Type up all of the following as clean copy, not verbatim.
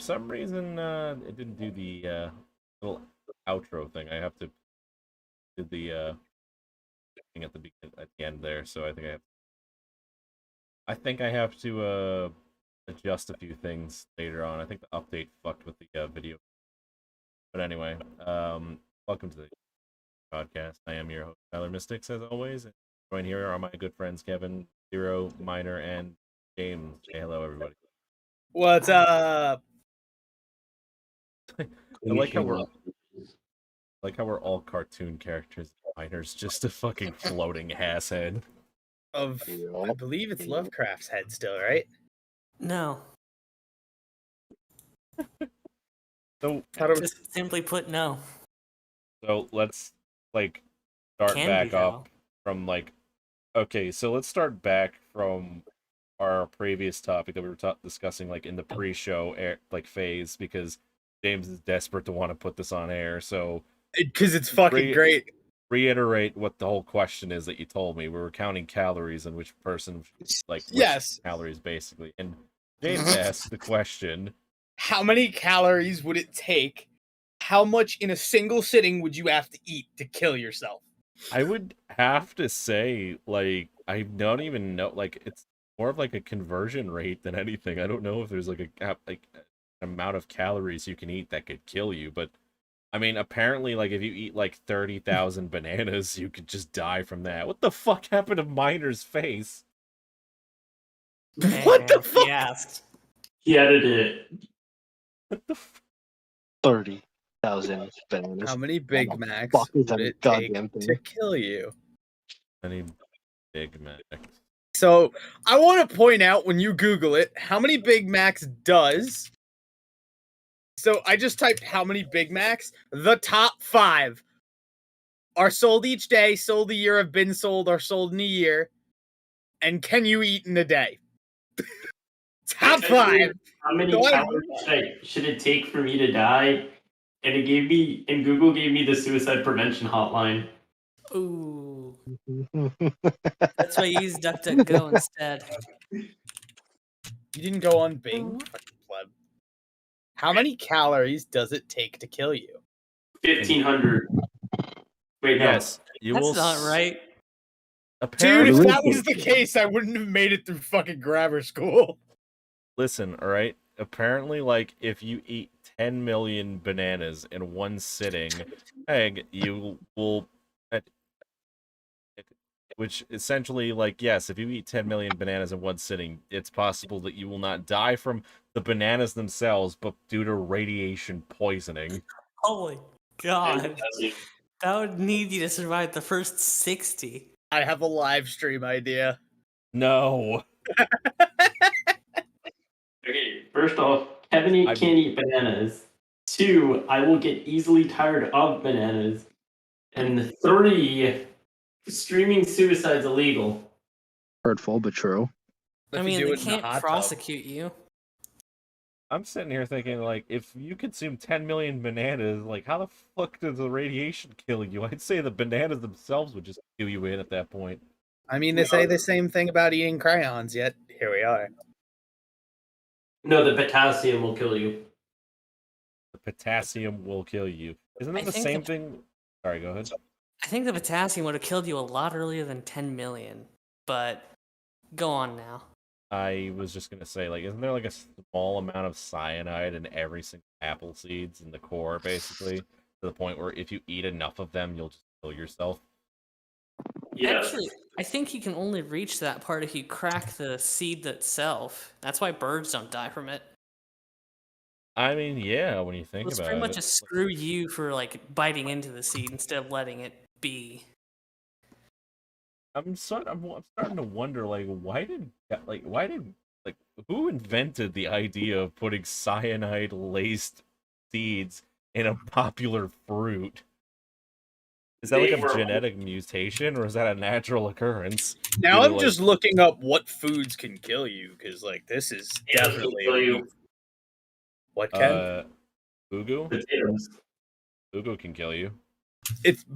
some reason, it didn't do the little outro thing. I have to do the thing at the beginning, at the end there. So I think I have to adjust a few things later on. I think the update fucked with the video. But anyway, welcome to the podcast. I am your host, Tyler Mystics, as always. And joined here are my good friends Kevin, Zero, Minor, and James. Say hello, everybody. What's up? I like how we're all cartoon characters. Miner's just a fucking floating ass head. I believe it's Lovecraft's head still, right? No. So Just simply put, no. So let's start back up from okay. So let's start back from our previous topic that we were discussing in the pre-show phase, because James is desperate to want to put this on air. So because it's fucking great. Reiterate what the whole question is that you told me. We were counting calories and which person which calories basically. And James asked the question: how many calories would it take? How much in a single sitting would you have to eat to kill yourself? I would have to say, I don't even know. It's more of a conversion rate than anything. I don't know if there's an amount of calories you can eat that could kill you, but I mean, apparently, if you eat 30,000 bananas, you could just die from that. What the fuck happened to Miner's face? What the fuck? He asked. He added it. What the 30,000 bananas. How many Big Macs would it take to kill you? Any Big Macs? So, I want to point out, when you Google it, how many Big Macs does... So, I just typed how many Big Macs. The top 5 are sold each day, sold a year, have been sold, are sold in a year, and can you eat in a day? Top 5! How many calories should it take for me to die? And Google gave me the suicide prevention hotline. Ooh. That's why you use DuckDuckGo instead. You didn't go on Bing? Pleb. How many calories does it take to kill you? 1,500. Wait, yes. No. That's not right. Dude, if that was the case, I wouldn't have made it through fucking grammar school. Listen, alright? Apparently, if you eat 10 million bananas in one sitting, you will... Which essentially, yes, if you eat 10 million bananas in one sitting, it's possible that you will not die from the bananas themselves, but due to radiation poisoning. Holy God. That would need you to survive the first 60. I have a live stream idea. No. Okay, first off, Kevin can't eat bananas. 2, I will get easily tired of bananas. And 3, streaming suicide's illegal. Hurtful, but true. I mean, they can't prosecute you. I'm sitting here thinking, if you consume 10 million bananas, how the fuck does the radiation kill you? I'd say the bananas themselves would just kill you at that point. I mean, they say the same thing about eating crayons, yet here we are. No, the potassium will kill you. The potassium will kill you. Isn't that the same thing? Sorry, go ahead. I think the potassium would have killed you a lot earlier than 10 million, but go on now. I was just gonna say, isn't there a small amount of cyanide in every single apple seeds in the core, basically, to the point where if you eat enough of them, you'll just kill yourself? Yeah. Actually, I think you can only reach that part if you crack the seed itself. That's why birds don't die from it. I mean, yeah, when you think about it. It's pretty much a screw you for biting into the seed instead of letting it be. I'm starting to wonder, who invented the idea of putting cyanide-laced seeds in a popular fruit? Is that a genetic mutation, or is that a natural occurrence? Now I'm just looking up what foods can kill you, because this is definitely... What can? Fugu? Potatoes. Fugu can kill you.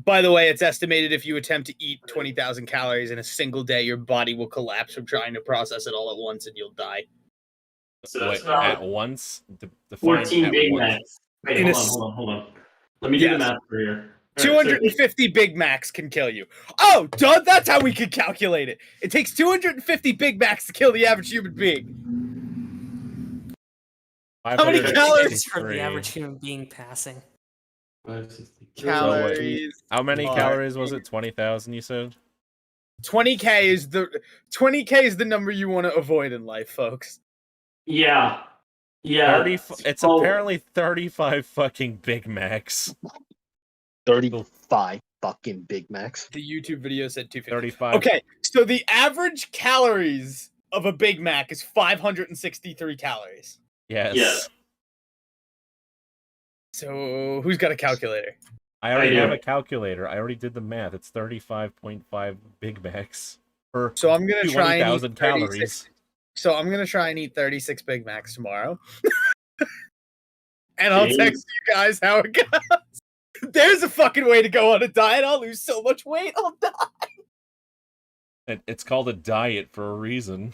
By the way, it's estimated if you attempt to eat 20,000 calories in a single day, your body will collapse from trying to process it all at once and you'll die. So that's Wait, at about once? Define 14 at Big once. Macs. Wait, In a hold on. Let me do the Yes. math for you. All right, so 250 Big Macs can kill you. Oh, duh, that's how we can calculate it. It takes 250 Big Macs to kill the average human being. How many 563. calories for the average human being passing? 563. Calories. How many are- calories was it? 20,000, you said? 20K is the number you want to avoid in life, folks. Yeah. Yeah. 30, it's Oh, apparently 35 fucking Big Macs. 35 fucking Big Macs. The YouTube video said 250. 35. Okay, so the average calories of a Big Mac is 563 calories. Yes. Yeah. So who's got a calculator? I already do. have a calculator. I already did the math. It's 35.5 Big Macs per So I'm gonna try and 20,000 eat 36 calories. So I'm gonna try and eat 36 Big Macs tomorrow. And I'll Jeez. text you guys how it goes. There's a fucking way to go on a diet. I'll lose so much weight, I'll die. It's called a diet for a reason.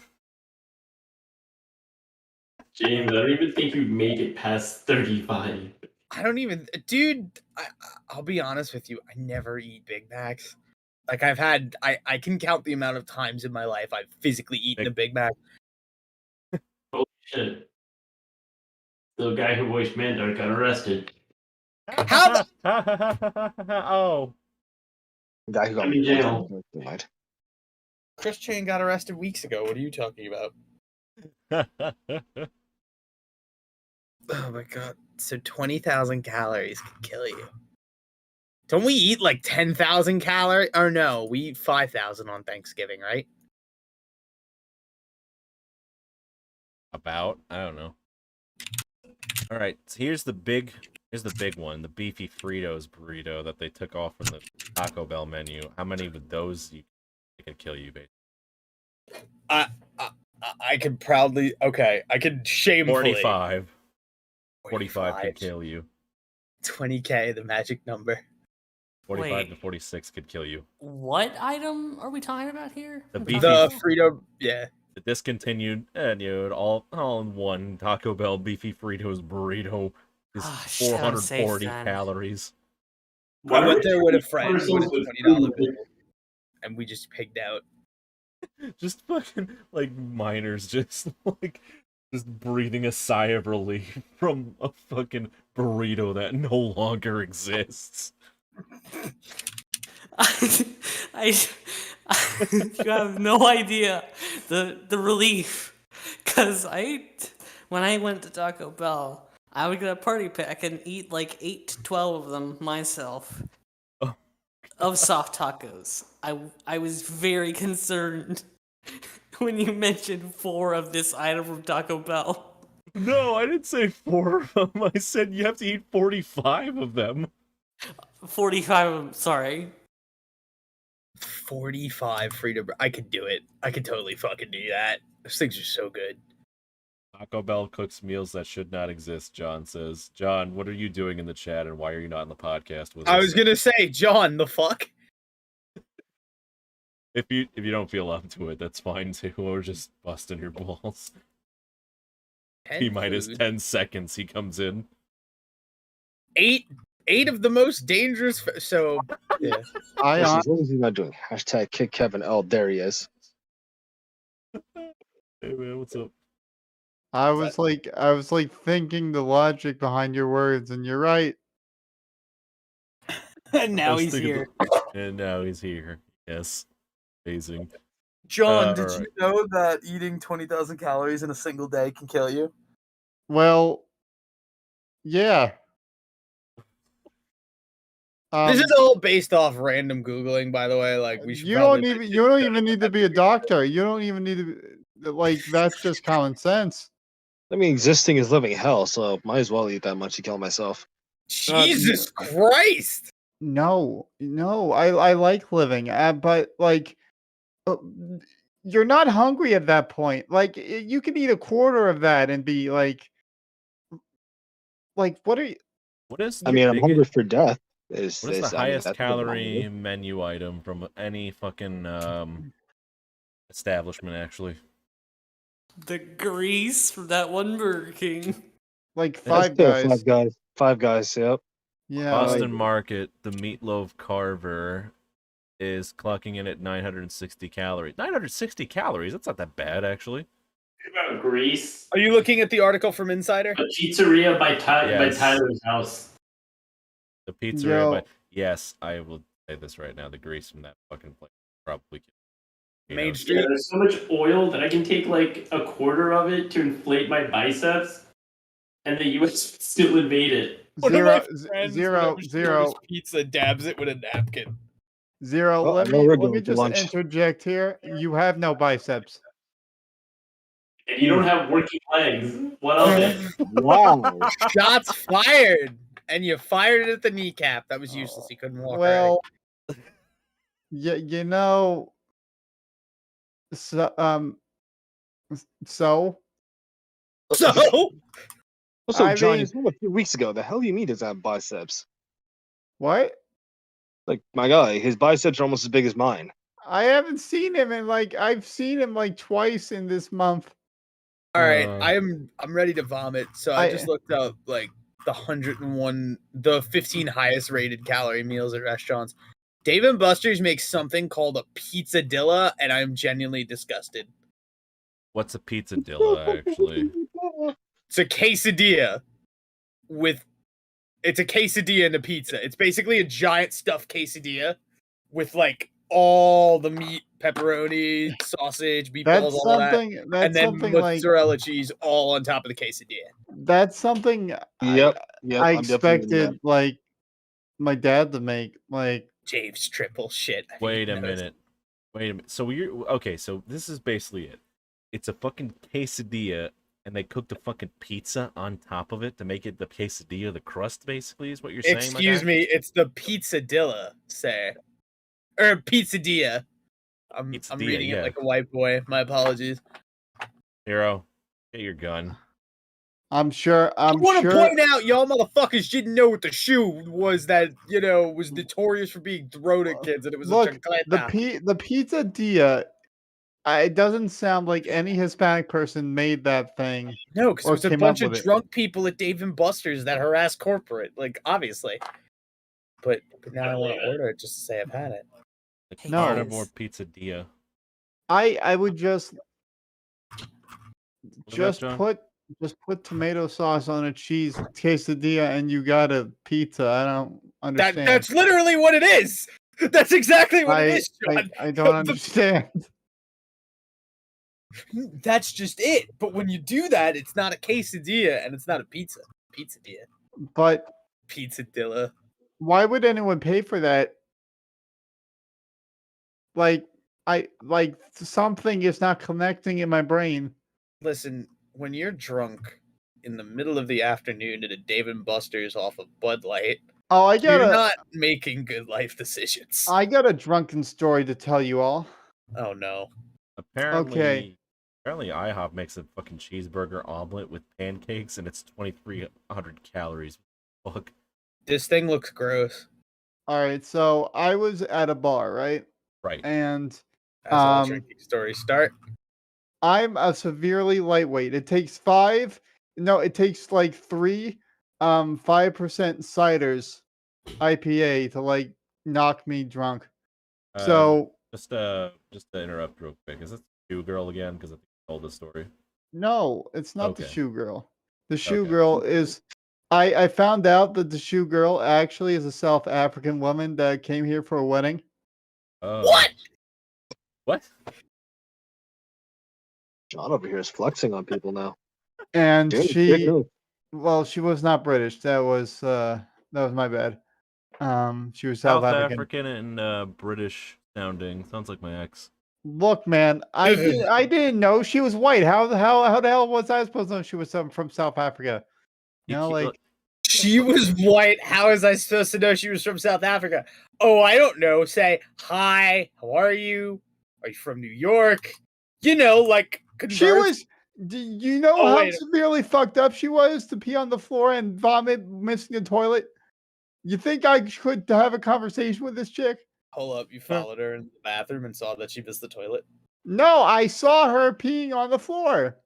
James, I don't even think you'd make it past 35. I don't even, dude. I'll be honest with you. I never eat Big Macs. Like I can count the amount of times in my life I've physically eaten a Big Mac. Holy shit. The guy who voiced Mandark got arrested. How the- Oh. The guy who got I'm in jail. Right. Chris Chan got arrested weeks ago. What are you talking about? Oh my god. So 20,000 calories can kill you. Don't we eat like 10,000 calories? Or no, we eat 5,000 on Thanksgiving, right? About? I don't know. All right, so here's the big one, the beefy Fritos burrito that they took off from the Taco Bell menu. How many of those they could kill you, basically? I could proudly, I could shamefully. 45. 45 could kill you. 20K, the magic number. 45 to Wait. 46 could kill you. What item are we talking about here? The From beefy- Taco The Bell? Frito, yeah. The discontinued, all in one Taco Bell beefy Fritos burrito is Ah, shit, I'm safe 440 then. calories. I went there with a friend Why with are a those $20 food? bill, and we just pigged out. Just fucking like miners, just breathing a sigh of relief from a fucking burrito that no longer exists. I you have no idea the relief, because when I went to Taco Bell, I would get a party pack and eat like 8 to 12 of them myself. Oh. Of soft tacos. I was very concerned when you mentioned 4 of this item from Taco Bell. No, I didn't say 4 of them. I said you have to eat 45 of them. 45 of them, sorry. 45 Frito. I could do it. I could totally fucking do that. Those things are so good. Taco Bell cooks meals that should not exist, John says. John, what are you doing in the chat and why are you not in the podcast with us? I was gonna say, John, the fuck? If you don't feel up to it, that's fine too. We're just busting your balls. T minus 10 seconds he comes in. 8 of the most dangerous. So yeah. As long as he's not doing hashtag kick Kevin L. There he is. Hey man, what's up? I was like thinking the logic behind your words, and you're right. And now I was he's thinking here. And now he's here. Yes. Amazing. John, did alright. you know that eating 20,000 calories in a single day can kill you? Well, yeah. This is all based off random Googling, by the way. Like we should. you don't even need to be a doctor. You don't even need to like that's just common sense. I mean, existing is living hell, so might as well eat that much to kill myself. Jesus Christ! No, I like living, but like, you're not hungry at that point. Like, you could eat a quarter of that and be like, what are you? What is I mean, I'm biggest- hungry for death. What is the highest calorie menu item from any fucking establishment, actually? The grease from that one Burger King. Like That's Five still Guys. Five Guys. Five Guys. Yep. Yeah. Boston like- Market, the meatloaf carver is clocking in at 960 calories. 960 calories? That's not that bad, actually. About Greece. Are you looking at the article from Insider? A pizzeria by Yes. Tyler's house. The pizzeria, Yo. but yes, I will say this right now. The grease from that fucking place probably killed me. Main Yeah, Street. there's so much oil that I can take like a quarter of it to inflate my biceps, and the U.S. still invade it. One of my Zero, friends, zero, whenever she zero, orders pizza, dabs it with a napkin. zero. Well, I Let know me we're let me going to just lunch. interject here. You have no biceps. And you don't have working legs. What of it? Wow. Shots fired, and you fired it at the kneecap. That was useless. He couldn't walk. Well, you know. So so right. So Also, I Johnny, mean- it's from a few weeks ago. The hell do you mean does that have biceps? what? Like, my guy, his biceps are almost as big as mine. I haven't seen him in like I've seen him like twice in this month. all right, Uh, I'm ready to vomit. So I I- just looked up like the 101, the 15 highest rated calorie meals at restaurants. Dave and Buster's makes something called a pizzadilla, and I'm genuinely disgusted. What's a pizzadilla, actually? It's a quesadilla with it's a quesadilla and a pizza. It's basically a giant stuffed quesadilla with like all the meat, pepperoni, sausage, meatballs, That's all that. something. That's And then something like mozzarella cheese all on top of the quesadilla. that's something. Yep. I Yep. I I'm definitely into that. expected like my dad to make like. James triple shit. I think Wait he a knows. minute. Wait a minute. So you're okay. So this is basically it. It's a fucking quesadilla, and they cook the fucking pizza on top of it to make it the quesadilla, the crust. Basically, is what you're saying. my Excuse guy? me, it's the pizzadilla, sir. Or pizzadilla. I'm Pizzadilla, reading yeah. it like a white boy. My apologies. Hero, get your gun. I'm sure. I I'm want to sure. point out, y'all motherfuckers didn't know what the shoe was that, was notorious for being thrown at kids, and it was Look, a chancleta. the pizzadilla. It doesn't sound like any Hispanic person made that thing. No, because it or was a came bunch up of with it. drunk people at Dave and Buster's that harassed corporate, like, obviously. But now I want to order it just to say I've had it. The Hey, No. carnivore guys. pizzadilla. I would just about, John? put tomato sauce on a cheese quesadilla and you got a pizza. I don't understand. That's literally what it is! That's exactly what it is, John. I don't understand. That's just it. But when you do that, it's not a quesadilla and it's not a pizza. Pizzadilla. But Pizzadilla. why would anyone pay for that? Like something is not connecting in my brain. Listen, when you're drunk in the middle of the afternoon at a Dave and Buster's off of Bud Light, Oh, you're not making good life decisions. I got a drunken story to tell you all. Oh no. Apparently, IHOP makes a fucking cheeseburger omelet with pancakes, and it's 2,300 calories. Fuck. This thing looks gross. All right, so I was at a bar, right? Right. And That's how the Um, drinking stories start. I'm a severely lightweight. It takes like 3 5% ciders IPA to like knock me drunk. So Just to interrupt real quick, is this Shoe Girl again? Because I think I told this story. no, it's not the Okay. shoe girl. The shoe Okay. girl is I found out that the shoe girl actually is a South African woman that came here for a wedding. Oh. What? What? John over here is flexing on people now. And Dude, she good move. well, she was not British. That was my bad. She was South African. and British sounding. Sounds like my ex. Look, man, I didn't know she was white. How the hell was I supposed to know she was from South Africa? You know, like She was white. How was I supposed to know she was from South Africa? Oh, I don't know. Say, hi, how are you? Are you from New York? Like she converse. was. Do you know Oh, how wait. severely fucked up she was to pee on the floor and vomit, missing the toilet? You think I could have a conversation with this chick? Hold up, you followed her in the bathroom and saw that she missed the toilet. No, I saw her peeing on the floor.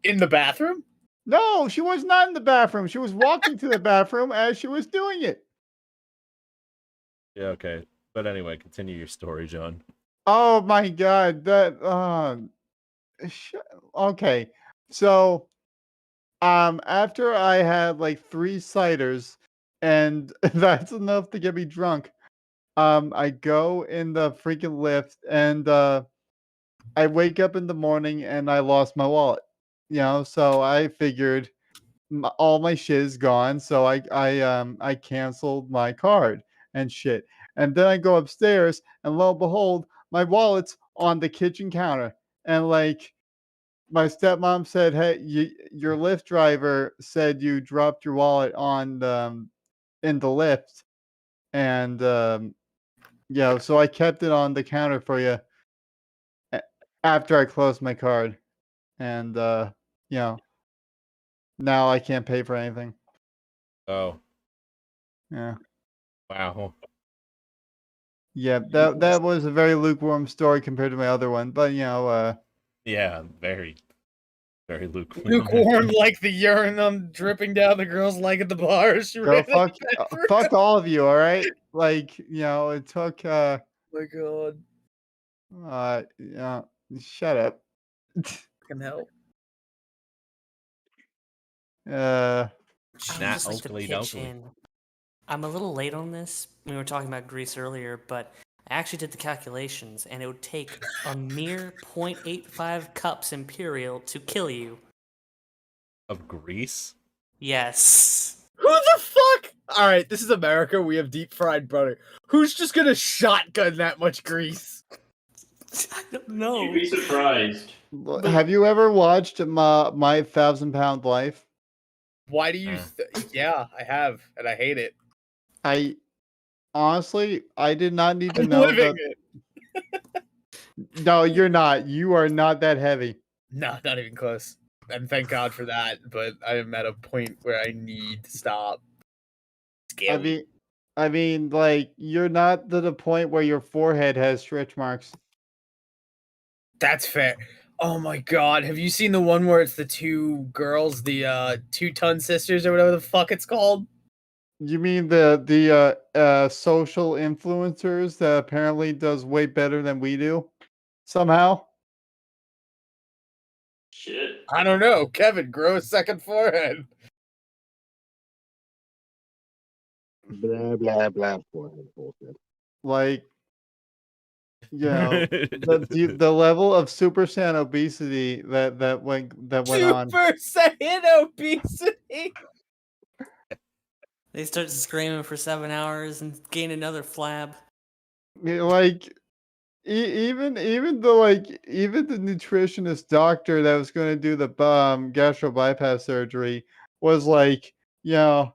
In the bathroom? No, she was not in the bathroom. She was walking to the bathroom as she was doing it. Yeah, okay. But anyway, continue your story, John. Oh my god, that okay. So, after I had like 3 ciders, and that's enough to get me drunk. I go in the freaking lift, and I wake up in the morning and I lost my wallet. So I figured all my shit is gone, so I canceled my card and shit. And then I go upstairs, and lo and behold, my wallet's on the kitchen counter. And like my stepmom said, "Hey, your Lyft driver said you dropped your wallet on in the lift." And so I kept it on the counter for you after I closed my card. And you know, now I can't pay for anything. Oh, Yeah. wow. Yeah, that was a very lukewarm story compared to my other one, but Yeah, very, very lukewarm. Lukewarm like the urine dripping down the girl's leg at the bar. She go ran in fuck the bathroom. fuck all of you, all right? Like, it took Oh my god. shut up. Can help. Uh I would Nah, just like to Oakley pitch Doakley. in. I'm a little late on this. We were talking about Greece earlier, but I actually did the calculations, and it would take a mere 0.85 cups Imperial to kill you. Of Greece? Yes. Who the fuck? All right, this is America. We have deep fried butter. Who's just gonna shotgun that much grease? I don't know. You'd be surprised. have you ever watched my 1,000-pound life? Why do you? Yeah, I have, and I hate it. I honestly, I did not need to I'm know living that. it. No, you're not. You are not that heavy. No, not even close. And thank God for that. But I am at a point where I need to stop. Scary. I mean, like, you're not to the point where your forehead has stretch marks. That's fair. Oh my God, have you seen the one where it's the two girls, the 2-ton sisters or whatever the fuck it's called? You mean the social influencers that apparently does way better than we do somehow? Shit. I don't know. Kevin, grow a second forehead. Blah blah blah. Bullshit. Like, the level of Super Saiyan obesity that went on. Super Saiyan obesity. They start screaming for 7 hours and gain another flab. Like, even the nutritionist doctor that was going to do the gastro bypass surgery was like, yeah,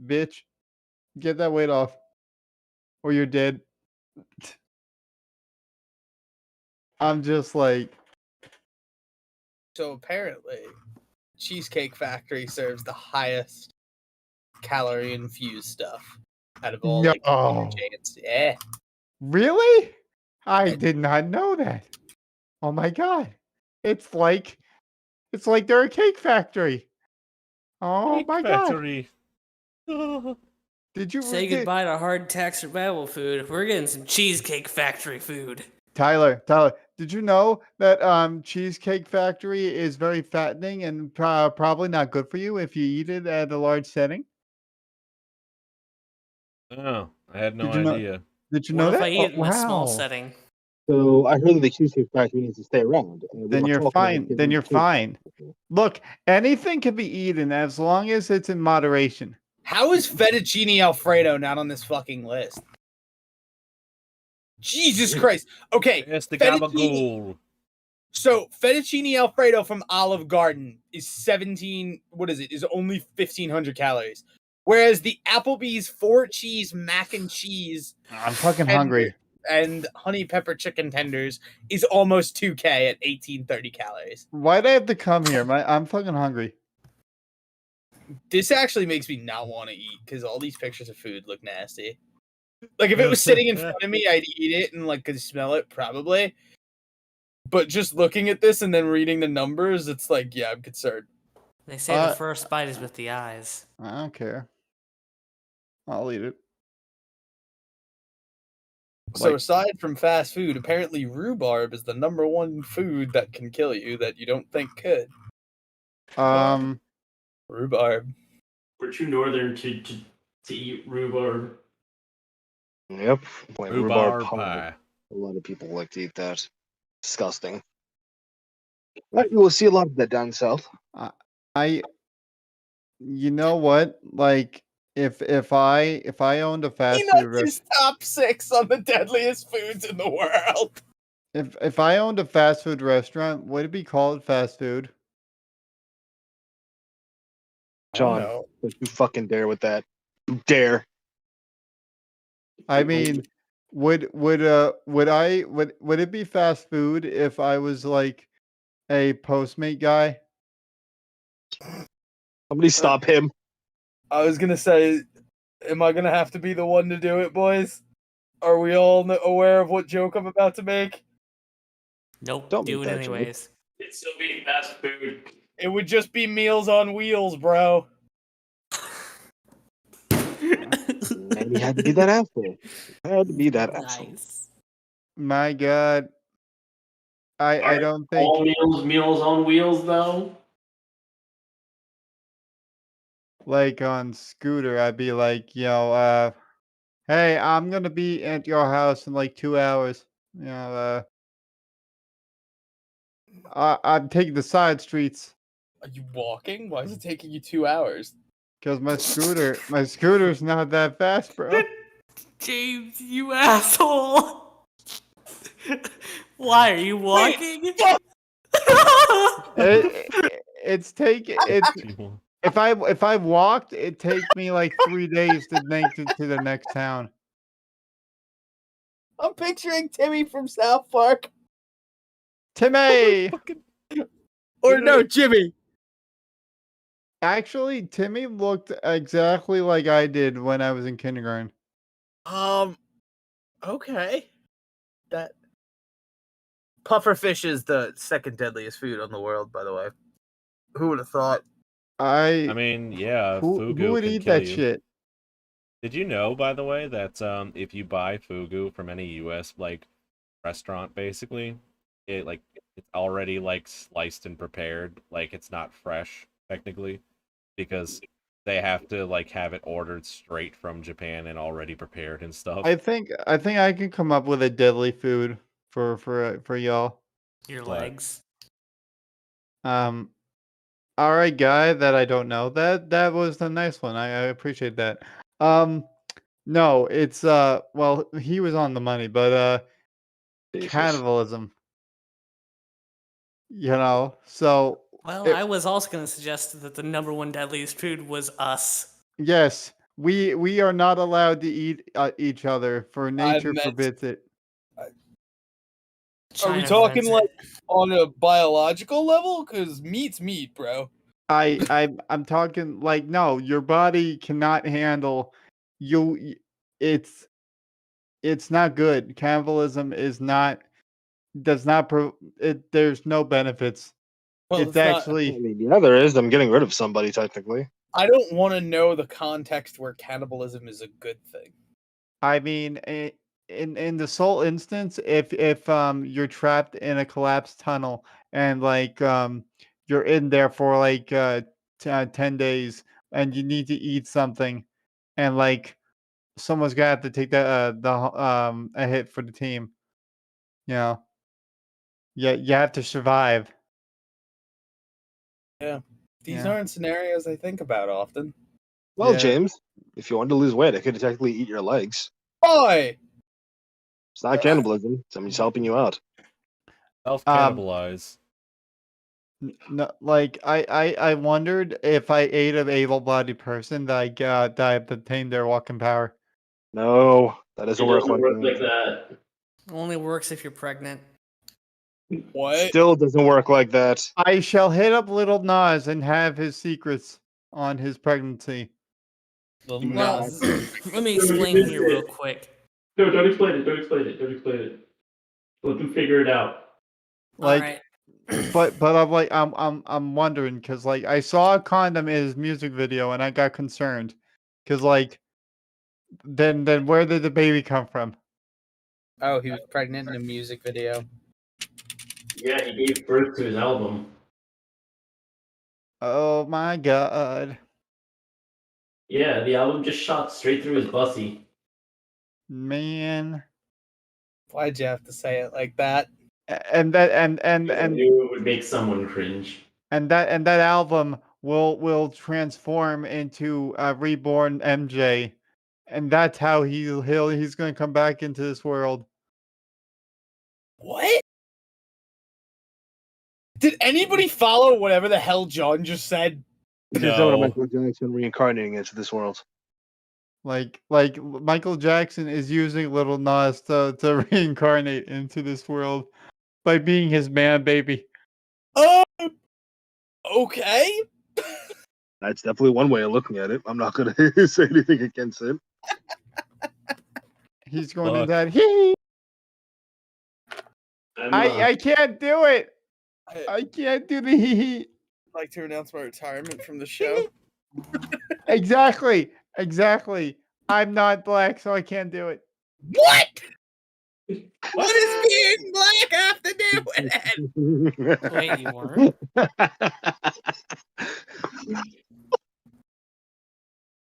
bitch, get that weight off, or you're dead. I'm just like, So apparently, Cheesecake Factory serves the highest calorie infused stuff out of all like no, chains. Yeah. really? I did not know that. Oh my god, it's like they're a cake factory. Oh Cake my god. Factory. Did you Say did- goodbye to hardtack survival food. We're getting some Cheesecake Factory food. Tyler, did you know that Cheesecake Factory is very fattening and probably not good for you if you eat it at a large setting? Oh, I had no Did you know- idea. Did you What know if that? I eat it in a small wow. setting? So I heard that the Cheesecake Factory needs to stay around. and Then we're you're talking fine. about Then you're giving fine. Look, anything can be eaten as long as it's in moderation. How is fettuccine alfredo not on this fucking list? Jesus Christ. Okay. It's the Fettuccine- gabagool. So fettuccine alfredo from Olive Garden is 17. What is it? Is only 1,500 calories. Whereas the Applebee's 4-cheese mac and cheese I'm fucking tender hungry. and honey pepper chicken tenders is almost 2K at 1,830 calories. Why'd I have to come here? I'm fucking hungry. This actually makes me not want to eat because all these pictures of food look nasty. Like if it was sitting in front of me, I'd eat it and like could smell it probably. But just looking at this and then reading the numbers, it's like, yeah, I'm concerned. They say the first bite is with the eyes. I don't care. I'll eat it. So Like- aside from fast food, apparently rhubarb is the number one food that can kill you that you don't think could. Rhubarb. We're too northern to eat rhubarb. Yep. Like Rhubarb pie. pie. A lot of people like to eat that. Disgusting. But you will see a lot of that down south. You know what? Like, if I owned a fast food Peanuts restaurant, is top 6 on the deadliest foods in the world. if I owned a fast food restaurant, would it be called fast food? John, know. don't you fucking dare with that. You dare. I mean, would it be fast food if I was like a Postmate guy? Somebody stop him. I was gonna say, am I gonna have to be the one to do it, boys? Are we all aware of what joke I'm about to make? Nope, Don't do make it that joke. anyways. It's still being fast food. It would just be Meals on Wheels, bro. And he had to be that asshole. He had to be that asshole. Nice. My God, I don't think. All meals on wheels, though. Like on Scooter, I'd be like, hey, I'm gonna be at your house in like 2 hours. I'm taking the side streets Are you walking? Why is it taking you 2 hours? because my scooter's not that fast, bro. James, you asshole! Why are you walking? It's if I walked, it'd take me like 3 days to make it to the next town. I'm picturing Timmy from South Park. Timmy! Or no, Jimmy. Actually, Timmy looked exactly like I did when I was in kindergarten. Okay. That pufferfish is the second deadliest food on the world, by the way. Who would have thought? I mean, yeah, who fugu would can eat kill that you. shit? Did you know, by the way, that if you buy fugu from any U.S. like restaurant, basically, it's already like sliced and prepared, like it's not fresh technically, because they have to like have it ordered straight from Japan and already prepared and stuff. I think I can come up with a deadly food for y'all. Your What? legs. All right, guy that I don't know. That was a nice one. I appreciate that. No, it's well, he was on the money, but Jesus. cannibalism. So Well, It- I was also going to suggest that the number one deadliest food was us. yes, we are not allowed to eat each other, for nature meant- forbids it. Are we China talking invents like it. on a biological level? Because meat's meat, bro. I'm talking like, no, your body cannot handle you. It's not good. Cannibalism does not it. There's no benefits. Well, It's not- I actually mean, yeah, there is. I'm getting rid of somebody, technically. I don't want to know the context where cannibalism is a good thing. I mean, in the sole instance, if you're trapped in a collapsed tunnel and like you're in there for like 10 days and you need to eat something, and like someone's gonna have to take a hit for the team. Yeah, you have to survive. These Yeah. aren't scenarios I think about often. Well, Yeah. James, if you wanted to lose weight, I could technically eat your legs. Boy! It's not cannibalism. Somebody's helping you out. Self cannibalize. No, like I wondered if I ate an able-bodied person that I obtained their walking power. No, that doesn't It work doesn't like work that. like that. Only works if you're pregnant. What? Still doesn't work like that. I shall hit up Little Nas and have his secrets on his pregnancy. Little Well, Nas. let me explain here real quick. No, don't explain it. Don't explain it. Don't explain it. Let them figure it out. Like, Alright. but I'm like I'm wondering because like I saw a condom in his music video and I got concerned because like then where did the baby come from? Oh, he was pregnant in a music video. Yeah, he gave birth to his album. Oh my god, Yeah, the album just shot straight through his bussy. man! Why'd you have to say it like that? And that Because I knew it would make someone cringe. that album will transform into a reborn MJ, and that's how he's gonna come back into this world. What? Did anybody follow whatever the hell John just said? This is someone No. Michael Jackson reincarnating into this world. Like Michael Jackson is using Little Nas to reincarnate into this world by being his man baby. Okay. That's definitely one way of looking at it. I'm not going to say anything against it. He's going Fuck. in that hee. I'm, I can't do it. I'd I can't do the hee hee. like to announce my retirement from the show. Exactly. I'm not black, so I can't do it. What? What does being black have to do with it? Wait, you weren't?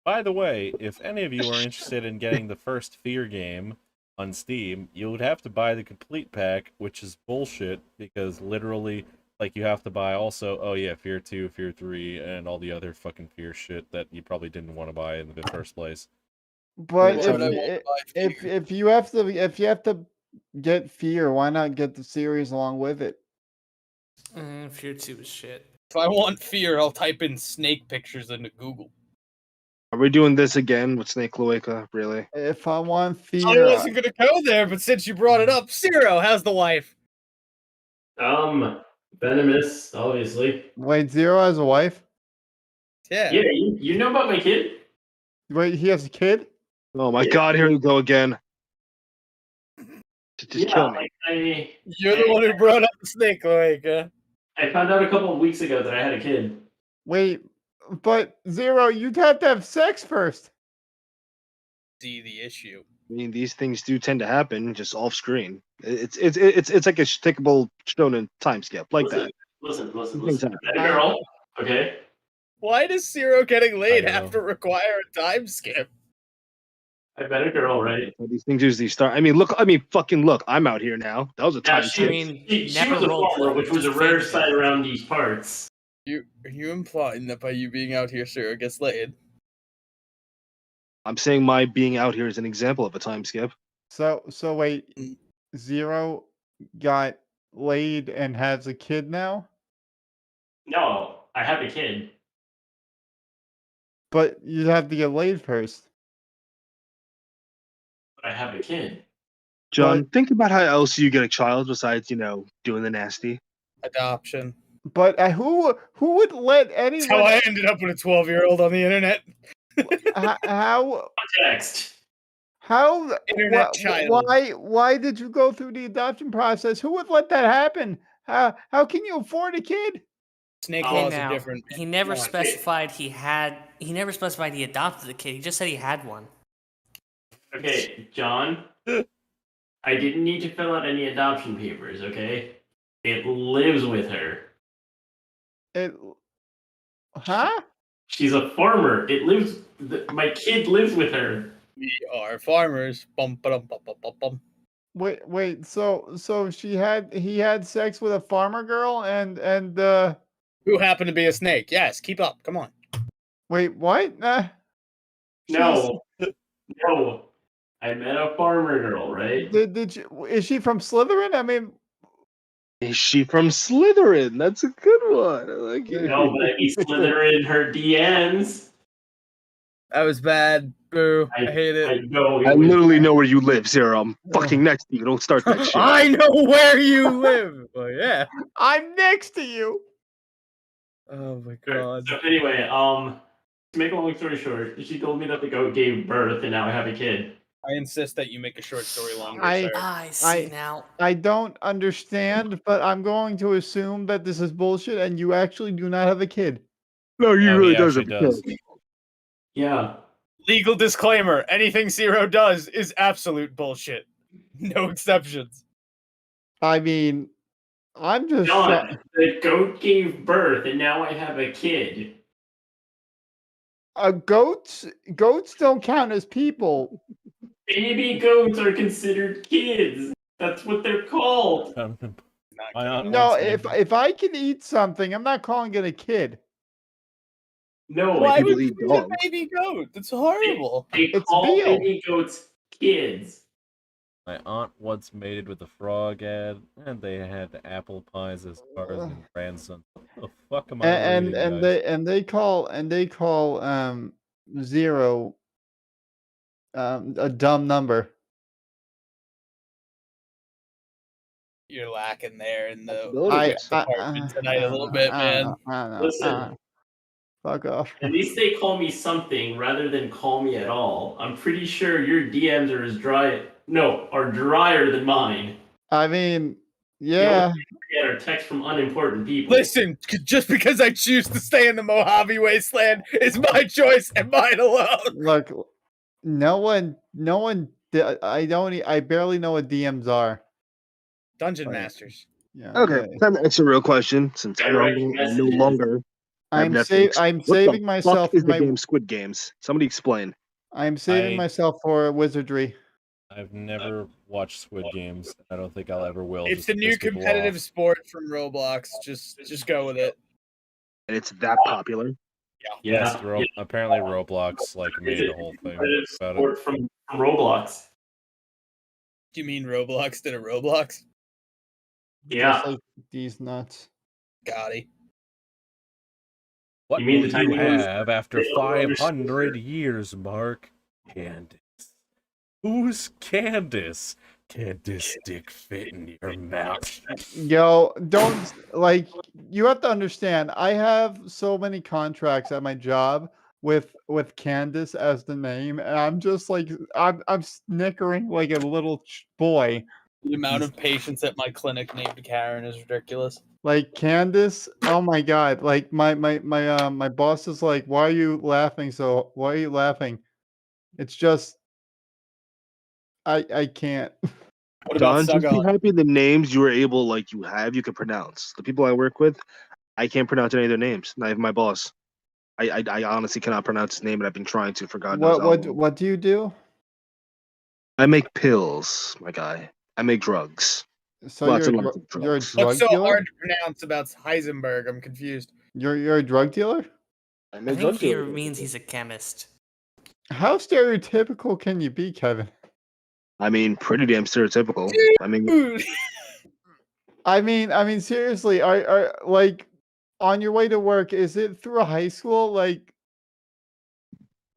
By the way, if any of you are interested in getting the first Fear game on Steam, you would have to buy the complete pack, which is bullshit because literally, like, you have to buy also, oh yeah, Fear 2, Fear 3, and all the other fucking Fear shit that you probably didn't want to buy in the first place. But Why would I want to buy Fear? if you have to get Fear, why not get the series along with it? Fear 2 is shit. If I want fear, I'll type in snake pictures into Google. Are we doing this again with Snake Cloaca? Really? If I want I Fear, wasn't gonna go there, but since you brought it up, Zero, how's the wife? Venomous, obviously. wait, Zero has a wife? Yeah. Yeah, you know about my kid? Wait, he has a kid? Oh my Yeah. God! Here we go again. Just Yeah, kill me. like I You're the one who brought up the snake, like, I found out a couple of weeks ago that I had a kid. Wait, but Zero, you'd have to have sex first. see the issue. I mean, these things do tend to happen just off screen. It's like a stickable shonen time skip like that. Listen. Things I met a girl, okay? Why does Zero getting laid I have know. to require a time skip? I met a girl, right? These things usually start. I mean, fucking look! I'm out here now. That was a Now time she, I skip. mean, she never was a roleplay, farmer, which was a just rare fake sight it. around these parts. Are you implying that by you being out here, Zero gets laid? I'm saying my being out here is an example of a time skip. So wait, Mm. Zero got laid and has a kid now? No, I have a kid. But you'd have to get laid first. But I have a kid. John, think about how else you get a child besides, doing the nasty. Adoption. But who would let That's how anyone I ended up with a 12-year-old on the internet. how Context. Internet child. why did you go through the adoption process? Who would let that happen? How can you afford a kid? Snake Oh, Hey, laws are now, different. he never Yeah. specified he never specified he adopted the kid. He just said he had one. Okay, John. I didn't need to fill out any adoption papers, okay? It lives with her. Huh? She's a farmer. My kid lives with her. We are farmers. Bum, ba-dum, bum, bum, bum, bum. Wait. So he had sex with a farmer girl and Who happened to be a snake? Yes, keep up. Come on. wait, what? No. No. I met a farmer girl, right? Did you, is she from Slytherin? I mean, Is she from Slytherin? That's a good one. I like it. No, but I be slithering her DMs. That was bad. Boo. I hate I it. know. I literally know where you live, Zero. I'm fucking next to you. Don't start that shit. I know where you live. Oh, yeah. I'm next to you. Oh, my God. So anyway, to make a long story short, she told me that the goat gave birth and now I have a kid. I insist that you make a short story longer, I- sir. I see I- now. I don't understand, but I'm going to assume that this is bullshit and you actually do not have a kid. No, he No, really he does actually have a does. kid. Yeah. Legal disclaimer: anything Zero does is absolute bullshit. No exceptions. I mean, I'm just John, the goat gave birth, and now I have a kid. goats don't count as people. Baby goats are considered kids. That's what they're called. Not My aunt No, once if made- if I can eat something, I'm not calling it a kid. No, Why people would eat you eat a dogs. baby goat? That's horrible. they It's call veal. baby goats kids. my aunt once mated with a frog ad, and they had apple pies as far as in grandson. What the fuck am I And reading, and guys? they call zero a dumb number. You're lacking there in the Abilities. department tonight a little bit, man. I don't know. Listen. Fuck off. At least they call me something rather than call me at all. I'm pretty sure your DMs are are drier than mine. I mean, You yeah. don't get our text from unimportant people. Listen, just because I choose to stay in the Mojave Wasteland is my choice and mine alone. Look, no one. I barely know what DMs are. Dungeon Right. Masters. Yeah. Okay, yeah. time to answer a real question since I Direct no messages. longer have I'm Netflix. I'm What saving the myself fuck is for the my. game Squid Games? Somebody explain. I'm saving I- myself for wizardry. I've never watched Squid Games. I don't think I'll ever will. It's just the to new piss people competitive off. sport from Roblox. Just go with it. And it's that popular. Yes, Yeah. apparently Roblox like made It's the whole thing competitive about it. sport from Roblox. Do you mean Roblox did a Roblox? Yeah. Just like these nuts. Gotti. What You mean will the you tiny ones have after that don't understand 500 years, Mark? Candace. Who's Candace? Can this dick fit in your mouth? Yo, don't like you have to understand. I have so many contracts at my job with Candace as the name, and I'm just like I'm snickering like a little boy. The amount of patients at my clinic named Karen is ridiculous. Like Candace, oh my god! Like my boss is like, why are you laughing? Why are you laughing? It's just I can't. What about Don, just be Sugon? happy the names you were able, you can pronounce. The people I work with, I can't pronounce any of their names. Not even my boss. I honestly cannot pronounce his name, and I've been trying to for God knows how long. What do you do? I make pills, my guy. I make drugs. So Lots and you're lots of you're a drugs. drug What's so dealer. hard to pronounce about Heisenberg? I'm confused. You're a drug dealer. I I make think drug he deals. means he's a chemist. How stereotypical can you be, Kevin? I mean, pretty damn stereotypical. I mean, Dude. I mean, seriously, are like on your way to work? Is it through a high school? Like,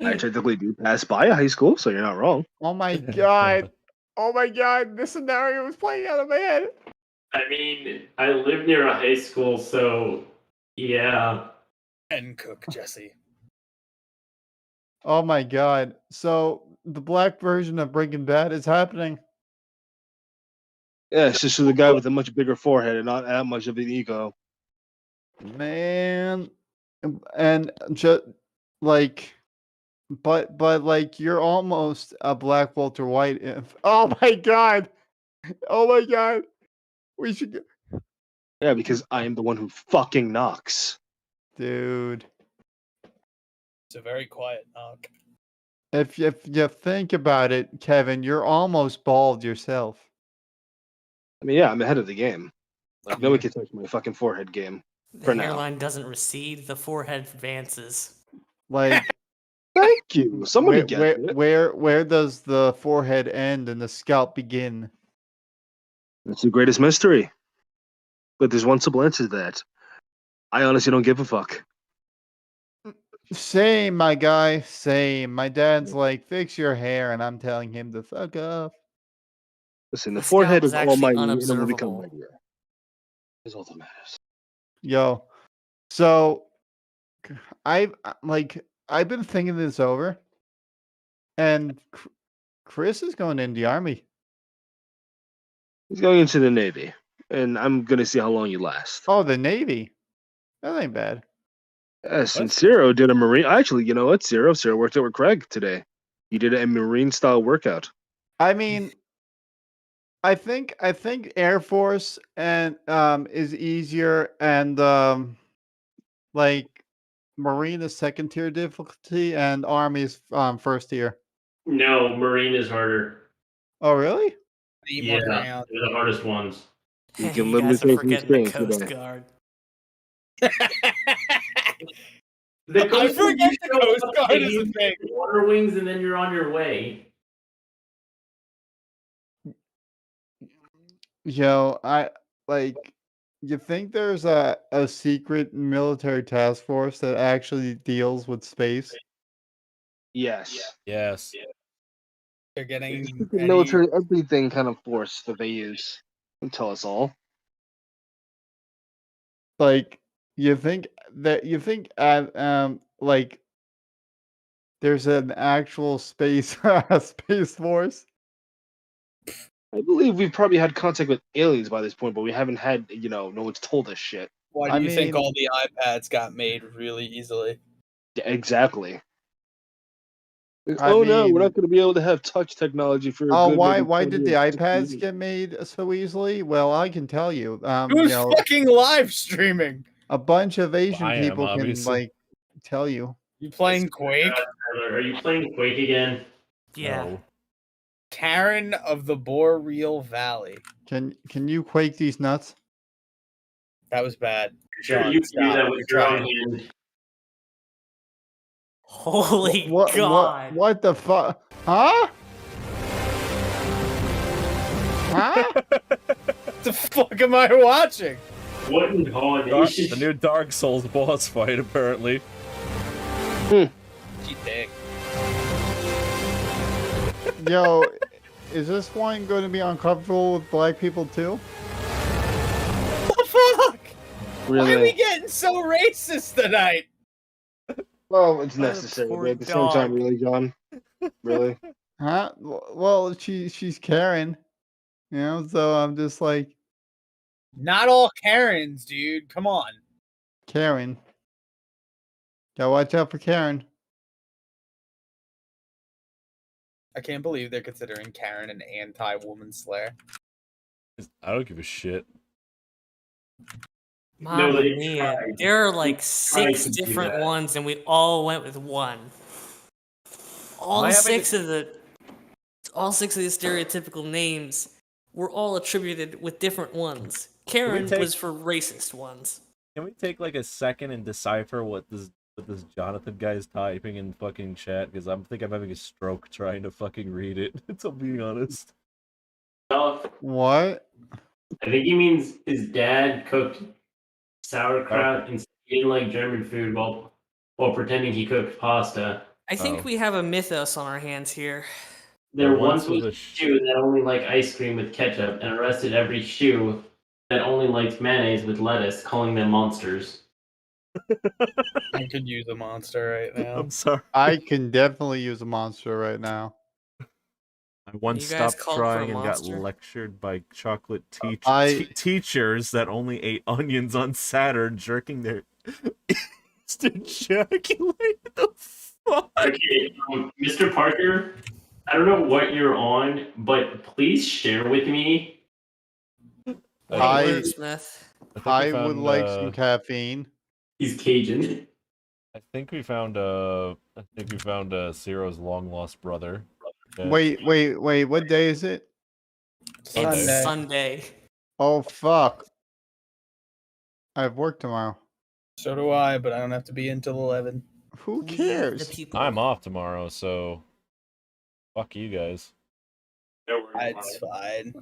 I technically do pass by a high school, so you're not wrong. oh my god, oh my god, this scenario is playing out of my head. I mean, I live near a high school, so yeah. And cook, Jesse. Oh my god. So the black version of Breaking Bad is happening. Yeah, it's just the guy with a much bigger forehead and not that much of an ego. Man, and just like, but like you're almost a Black Walter White. Oh my god, oh my god, we should, Yeah, because I am the one who fucking knocks. dude. It's a very quiet knock. If you think about it, Kevin, you're almost bald yourself. I mean, yeah, I'm ahead of the game. Like nobody can touch my fucking forehead game. The For now. hairline doesn't recede, the forehead advances. Like, Thank you. Somebody get it. where does the forehead end and the scalp begin? That's the greatest mystery. But there's one simple answer to that. I honestly don't give a fuck. Same, my guy. Same. My dad's like, fix your hair, and I'm telling him to fuck off. Listen, the The forehead scalp is is all actually my in a movie come unobservable. right here. Is all that matters. Yo, so I've been thinking this over, and Chris is going in the army. He's going into the Navy, and I'm gonna see how long you last. Oh, the Navy. That ain't bad. Yes, and Zero did a Marine. Actually, you know what? Zero worked out with Craig today. He did a Marine style workout. I mean, I think Air Force and is easier, and like Marine is second tier difficulty, and Army is first tier. No, Marine is harder. Oh, really? Yeah, they're the hardest ones. You You can literally guys are say from forgetting the experience Coast today. Guard. I forget the Coast Guard is a thing. Water wings, and then you're on your way. Yo, I like. You think there's a secret military task force that actually deals with space? Yes. Yes. They're getting The military everything kind of force that they use. Don't tell us all. Like, you think like there's an actual space space force? I believe we've probably had contact with aliens by this point, but we haven't had, no one's told us shit. Why do you think all the iPads got made really easily? Yeah, exactly. I No, we're mean- not going to be able to have touch technology for. Oh, good why maybe 10 did the years, 15 iPads years. get made so easily? Well, I can tell you. Who's fucking live streaming? A bunch of Asian I am, people can obviously. tell you. You playing Quake? Tyler, are you playing Quake again? Yeah. No. Karen of the Boreal Valley. Can you quake these nuts? That was bad. Sure, John, you can do stop. that with You're your own trying. hand. Holy God. What the fuck? Huh? Huh? What the fuck am I watching? What in The new Dark Souls boss fight, apparently. Gee, dick. Yo, is this one going to be uncomfortable with black people too? What the fuck? Why are we Really? getting so racist tonight? Well, it's What a necessary, poor but at the same time, dog. really, John? Really? Huh? Well, she's Karen. You know, so I'm just like, Not all Karens, dude. Come on. Karen. Gotta watch out for Karen. I can't believe they're considering Karen an anti-woman slayer. I don't give a shit. Mamma they mia. tried. There are like tried 6 to do different that. ones, and we all went with one. All I haven't- 6 of the stereotypical names were all attributed with different ones. Karen take- was for racist ones. Can we take like a second and decipher what this Jonathan guy is typing in fucking chat? Because I think I'm having a stroke trying to fucking read it. To be honest. Well, What? I think he means his dad cooked sauerkraut and he didn't like German food while pretending he cooked pasta. I think Oh. we have a mythos on our hands here. There There once once was was a a shoe that only liked ice cream with ketchup and arrested every shoe that only liked mayonnaise with lettuce, calling them monsters. I could use a monster right now. I'm sorry. I can definitely use a monster right now. I once You guys stopped called for a trying and got monster? lectured by chocolate I- teachers that only ate onions on Saturn, jerking their to ejaculate. The fuck? Okay, Mr. Parker, I don't know what you're on, but please share with me. I- Smith. think I we would found, like some caffeine. He's Cajun. I think we found Ciro's long lost brother. Yeah. Wait. What day is it? Sunday. It's Sunday. Oh fuck! I have work tomorrow. So do I, but I don't have to be until 11. Who We cares? The people. I'm off tomorrow, so fuck you guys. No worries. It's fine.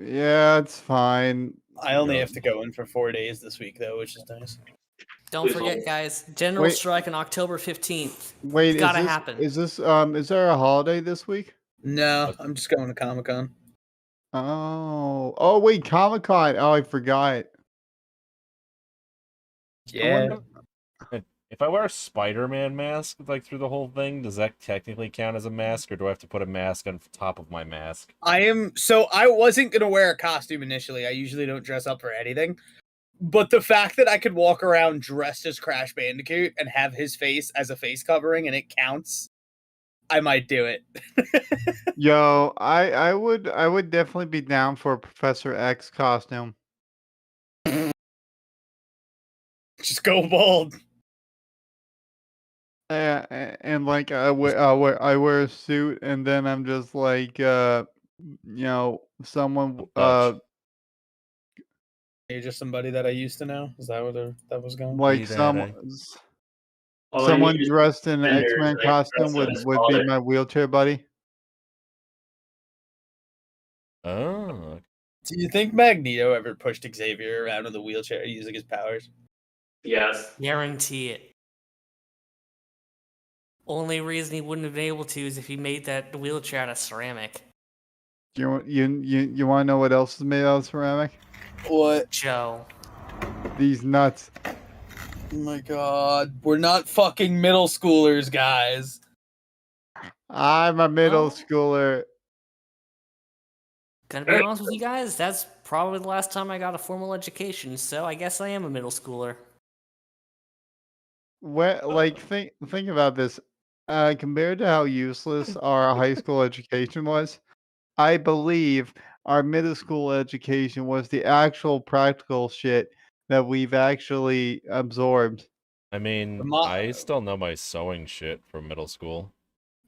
Yeah, it's fine. I only Yeah. have to go in for 4 days this week, though, which is nice. Don't forget, guys. General Wait. strike on October 15th. Wait, Gotta is this, happen. Is this is there a holiday this week? No, I'm just going to Comic Con. Oh wait, Comic-Con. Oh, I forgot. Yeah. If I wear a Spider-Man mask like through the whole thing, does that technically count as a mask, or do I have to put a mask on top of my mask? I wasn't gonna wear a costume initially. I usually don't dress up for anything. But the fact that I could walk around dressed as Crash Bandicoot and have his face as a face covering and it counts, I might do it. Yo, I would definitely be down for a Professor X costume. Just go bald. And like I wear a suit, and then I'm just like someone Dutch. You're just somebody that I used to know. Is that where that was going? like Hey, someone Daddy. All I someone need is dressed in an vendors X-Men that I can costume dress as would be father. my wheelchair buddy. Oh, Do you think Magneto ever pushed Xavier around in the wheelchair using his powers? Yes. Guarantee it. Only reason he wouldn't have been able to is if he made that wheelchair out of ceramic. You want to know what else is made out of ceramic? What? Joe. These nuts. Oh my god. We're not fucking middle schoolers, guys. I'm a middle Oh. schooler. Gonna be honest with you guys, that's probably the last time I got a formal education, so I guess I am a middle schooler. Think about this. Compared to how useless our high school education was, I believe our middle school education was the actual practical shit that we've actually absorbed. I mean, The mo- I still know my sewing shit from middle school.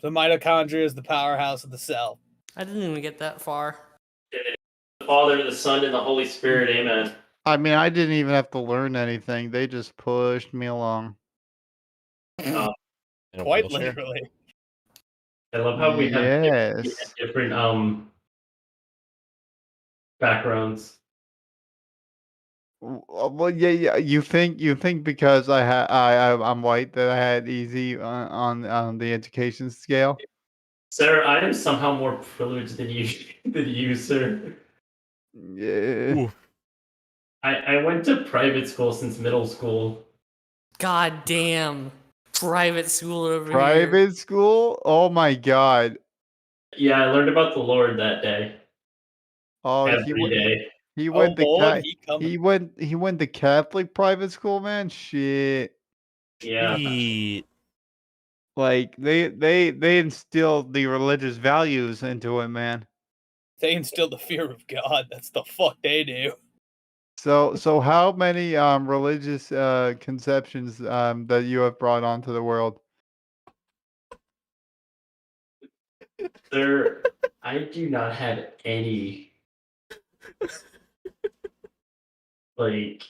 The mitochondria is the powerhouse of the cell. I didn't even get that far. The Father, the Son, and the Holy Spirit. Amen. I mean, I didn't even have to learn anything. They just pushed me along. In a Quite wheelchair? literally. I love how we have Yes. different backgrounds. Well, yeah. You think because I'm white that I had easy on the education scale? Sir, I am somehow more privileged than you, sir. Yeah. Ooh. I went to private school since middle school. God damn. Private school over here. Private school? Oh my god. Yeah, I learned about the Lord that day. Oh, Every day. he went to Lord, he went to Catholic private school, man. Shit. Yeah. Like they instilled the religious values into it, man. They instill the fear of God. That's the fuck they do. So how many religious conceptions that you have brought onto the world? Sir, I do not have any like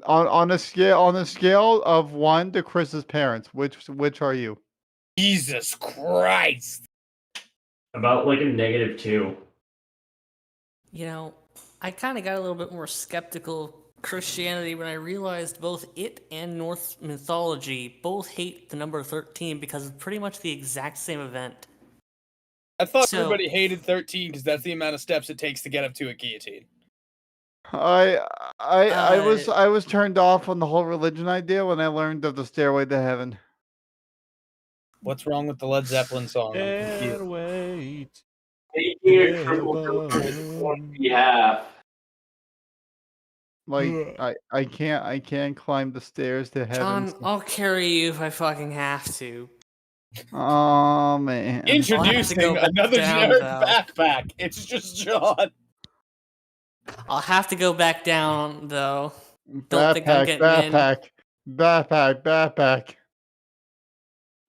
On a scale of 1 to Chris's parents, which are you? Jesus Christ. about like a -2. You know, I kind of got a little bit more skeptical of Christianity when I realized both it and Norse mythology both hate the number 13 because it's pretty much the exact same event. I thought So- everybody hated 13 because that's the amount of steps it takes to get up to a guillotine. I was turned off on the whole religion idea when I learned of the Stairway to Heaven. What's wrong with the Led Zeppelin song? I'm confused. Wait. Taking a triple on behalf. Like I can't climb the stairs to heaven. John, I'll carry you if I fucking have to. Oh man. Introducing go back another down, generic though. backpack. It's just John. I'll have to go back down though. Don't think I'm getting in. Backpack.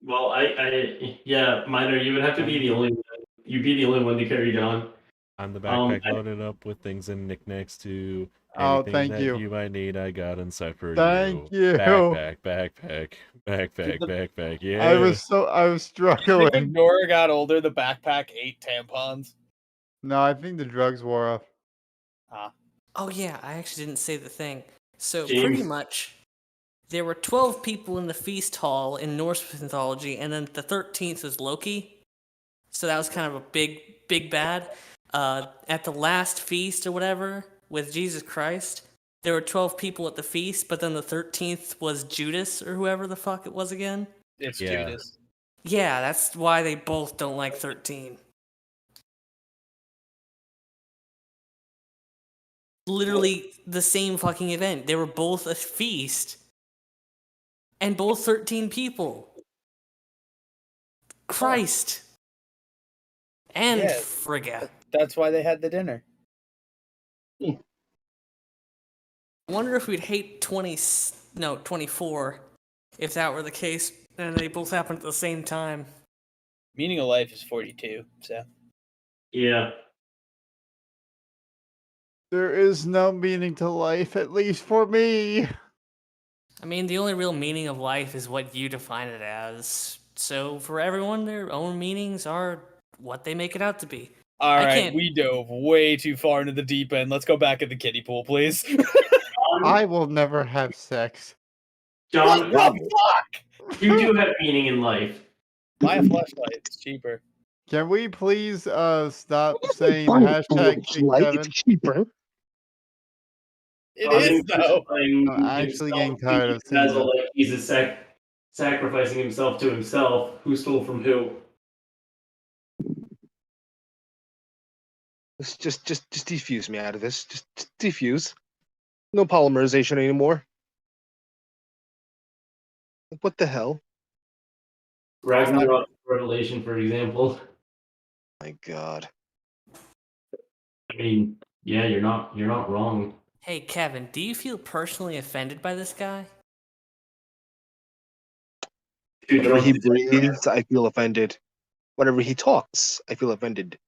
Well, yeah, Minor, you would have to be the only one. You'd be the only one to carry John. I'm the backpack loaded up with things and knickknacks too. Oh, Anything thank that you. you might need, I got inside for Thank you. you. Backpack. Yeah. I was I think struggling. when Nora got older, the backpack ate tampons. No, I think the drugs wore off. Oh yeah, I actually didn't say the thing. So James. pretty much, there were 12 people in the feast hall in Norse mythology, and then the 13th was Loki. So that was kind of a big bad. At the last feast or whatever with Jesus Christ, there were 12 people at the feast, but then the 13th was Judas or whoever the fuck it was again. It's Yeah. Judas. Yeah, that's why they both don't like 13. Literally the same fucking event. They were both a feast. And both 13 people. Christ. And Yeah. Frigga. That's why they had the dinner. I wonder if we'd hate 24 if that were the case and they both happened at the same time. Meaning of life is 42, so. Yeah. There is no meaning to life, at least for me. I mean, the only real meaning of life is what you define it as. So for everyone, their own meanings are what they make it out to be. All I right, can't- we dove way too far into the deep end. Let's go back in the kiddie pool, please. I will never have sex. John, What the fuck? you do have meaning in life. Buy a flashlight. It's cheaper. Can we please stop saying Fine, hashtag King like, Kevin? it's cheaper. It is, though. I'm actually getting tired of seeing Basil, that. like he's sacrificing himself to himself. Who stole from who? Just defuse me out of this. Just defuse. No polymerization anymore. What the hell? Ragnarok Revelation, for example. My God. I mean, yeah, you're not wrong. Hey, Kevin, do you feel personally offended by this guy? Whenever he breathes, I feel offended. Whenever he talks, I feel offended.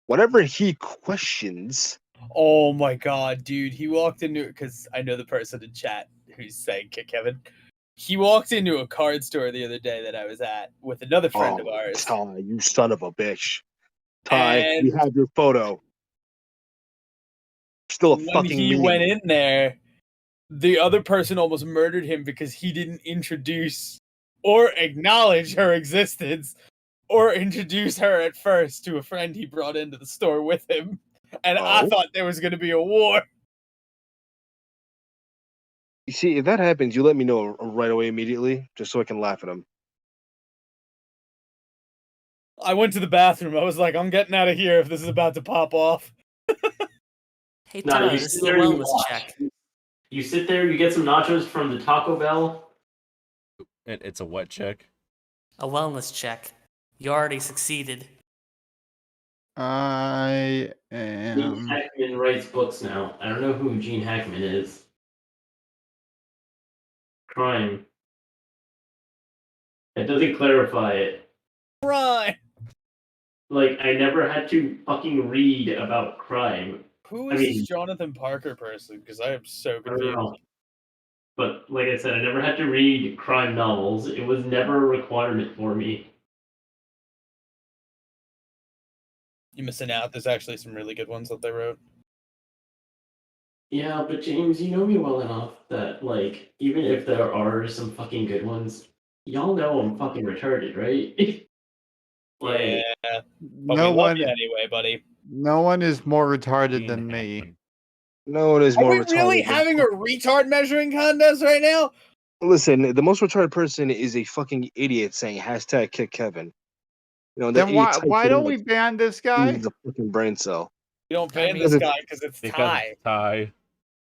Whenever he questions, Oh my god, dude. He walked into because I know the person in chat who's saying kick Kevin. He walked into a card store the other day that I was at with another friend of ours. Ty, you son of a bitch. Ty, And- we have your photo. Still a When fucking he meme. went in there, the other person almost murdered him because he didn't introduce or acknowledge her existence or introduce her at first to a friend he brought into the store with him. And I Oh. thought there was going to be a war. You see, if that happens, you let me know right away immediately, just so I can laugh at him. I went to the bathroom. I was like, I'm getting out of here if this is about to pop off. Hey, No, Tyler, you this sit is a there and you wellness watch. check. You sit there, you get some nachos from the Taco Bell. It's a what check? A wellness check. You already succeeded. I Gene am. Hackman writes books now. I don't know who Gene Hackman is. Crime. It doesn't clarify it. Right. Like, I never had to fucking read about crime. Who I is mean- this Jonathan Parker person? Because I am so I don't confused. know. But like I said, I never had to read crime novels. It was never a requirement for me. You're missing out. There's actually some really good ones that they wrote. Yeah, but James, you know me well enough that, like, even if there are some fucking good ones, y'all know I'm fucking retarded, right? Like, Yeah. But No we love one, you anyway, buddy. no one is more retarded Gene than me. Hackman. No one is Are more we retarded. really than- having a retard measuring contest right now? Listen, the most retarded person is a fucking idiot saying hashtag kick Kevin. You know, Then he why types why it don't in we like ban this guy? he's a fucking brain cell. We don't I ban mean- this guy because it's Because Ty. it's Ty.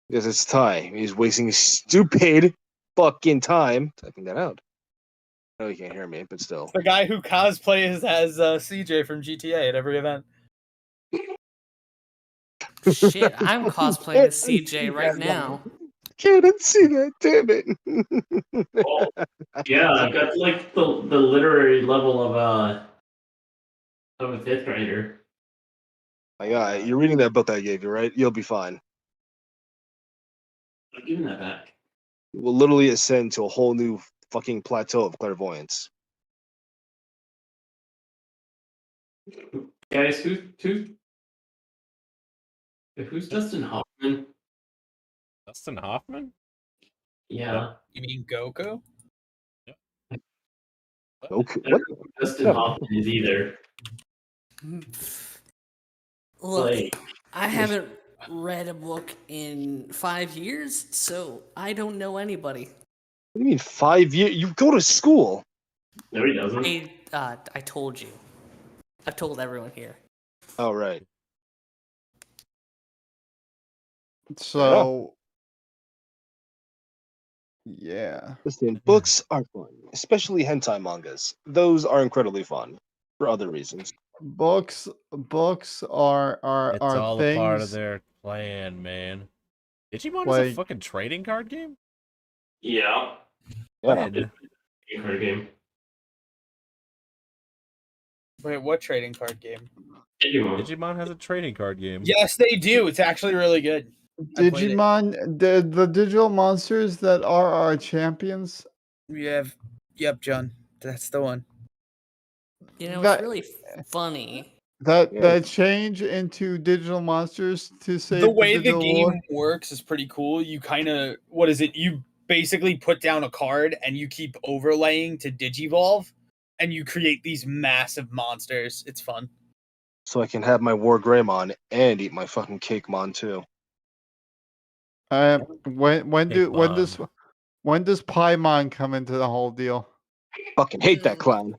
Because it's Ty. He's wasting his stupid fucking time typing that out. I know you can't hear me, but still. It's the guy who cosplays as CJ from GTA at every event. Shit, I'm cosplaying as CJ right now. Can't see that, damn it. oh, yeah, I got like the literary level of a fifth grader. My God, you're reading that book I gave you, right? You'll be fine. I'm giving that back. You will literally ascend to a whole new fucking plateau of clairvoyance. Guys, who's Dustin Hoffman? Dustin Hoffman? Yeah. You mean Goku? Okay. I don't know who Dustin Hoffman is either. Look, Like, I haven't read a book in 5 years, so I don't know anybody. What do you mean 5 years? You go to school. No, he doesn't. I told you. I've told everyone here. Oh, right. So, yeah. Listen, books are fun, especially hentai mangas. Those are incredibly fun for other reasons. Books are It's all things a part of their plan, man. Digimon is like a fucking trading card game? Yeah. Yeah. When? Card game. Wait, what trading card game? Digimon has a trading card game. Yes, they do. It's actually really good. I played it. Digimon, the digital monsters that are our champions. Yep, John. That's the one. You know, That- it's really funny. That change into digital monsters to save The way the digital game lore. works is pretty cool. You kind of, what is it? You basically put down a card and you keep overlaying to Digivolve, and you create these massive monsters. It's fun. So I can have my War Greymon and eat my fucking Cakemon too. When does Paimon come into the whole deal? Fucking hate that clown.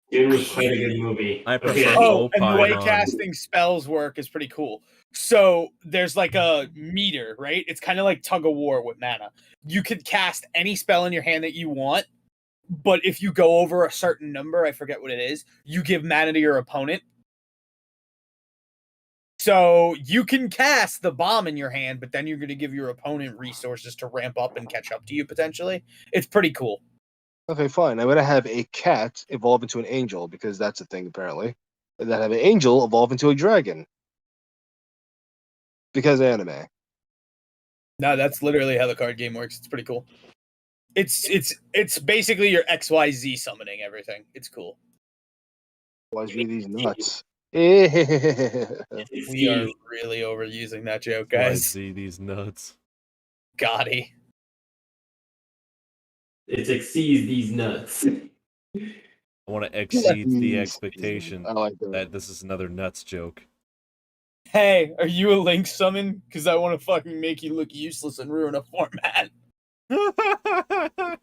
Dune was quite a good movie. I prefer Okay. Oh, and the way Paimon. casting spells work is pretty cool. So there's like a meter, right? It's kind of like tug of war with mana. You could cast any spell in your hand that you want, but if you go over a certain number, I forget what it is, you give mana to your opponent. So you can cast the bomb in your hand, but then you're going to give your opponent resources to ramp up and catch up to you potentially. It's pretty cool. Okay, fine. I'm gonna have a cat evolve into an angel because that's a thing apparently. And then have an angel evolve into a dragon. Because anime. No, that's literally how the card game works. It's pretty cool. It's basically your XYZ summoning everything. It's cool. Why is these nuts? We are really overusing that joke, I guys. see these nuts. Gotti. It exceeds these nuts. I want to exceed the These- expectation I like that this is another nuts joke. Hey, are you a Link summon? Because I want to fucking make you look useless and ruin a format. Okay,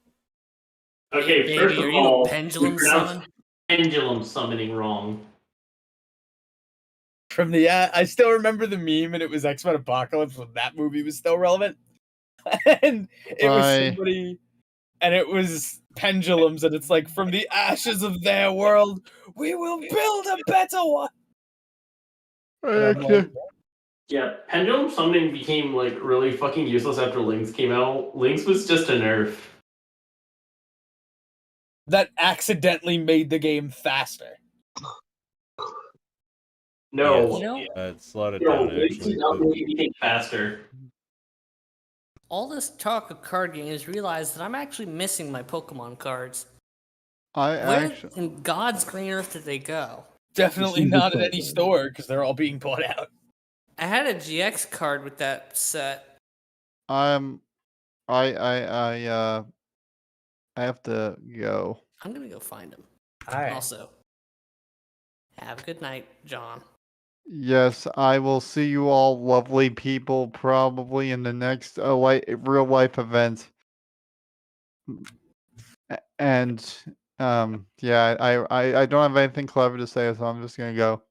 Baby, first are of you a all, pendulum you pronounced summon? pendulum summoning wrong. From the I still remember the meme, and it was X-Men Apocalypse when that movie was still relevant. And it was somebody, and it was pendulums, and it's like, from the ashes of their world, we will build a better one. And I'm like, Yeah, pendulum summoning became like really fucking useless after Lynx came out. Lynx was just a nerf. that accidentally made the game faster. No, You know, Slowed it no, down, Lynx actually. did not make anything faster. all this talk of card games realized that I'm actually missing my Pokemon cards. I Where actually in God's green earth did they go? Definitely not at any store because they're all being bought out. I had a GX card with that set. I have to go. I'm gonna go find them. All right. Also, have a good night, John. Yes, I will see you all lovely people probably in the next real life event. And yeah, I don't have anything clever to say, so I'm just gonna go.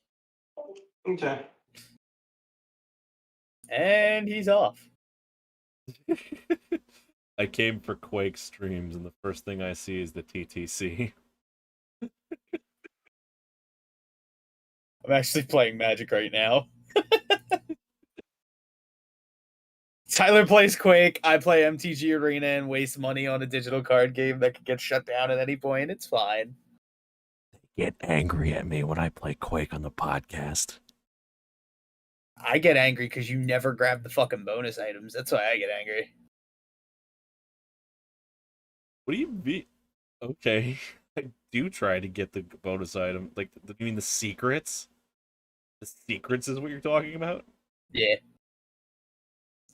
Okay. And he's off. I came for Quake streams, and the first thing I see is the TTC. I'm actually playing Magic right now. Tyler plays Quake. I play MTG Arena and waste money on a digital card game that could get shut down at any point. It's fine. Get angry at me when I play Quake on the podcast. I get angry because you never grab the fucking bonus items. That's why I get angry. What do you mean? Okay, I do try to get the bonus item. Like, you mean the secrets? The secrets is what you're talking about? Yeah.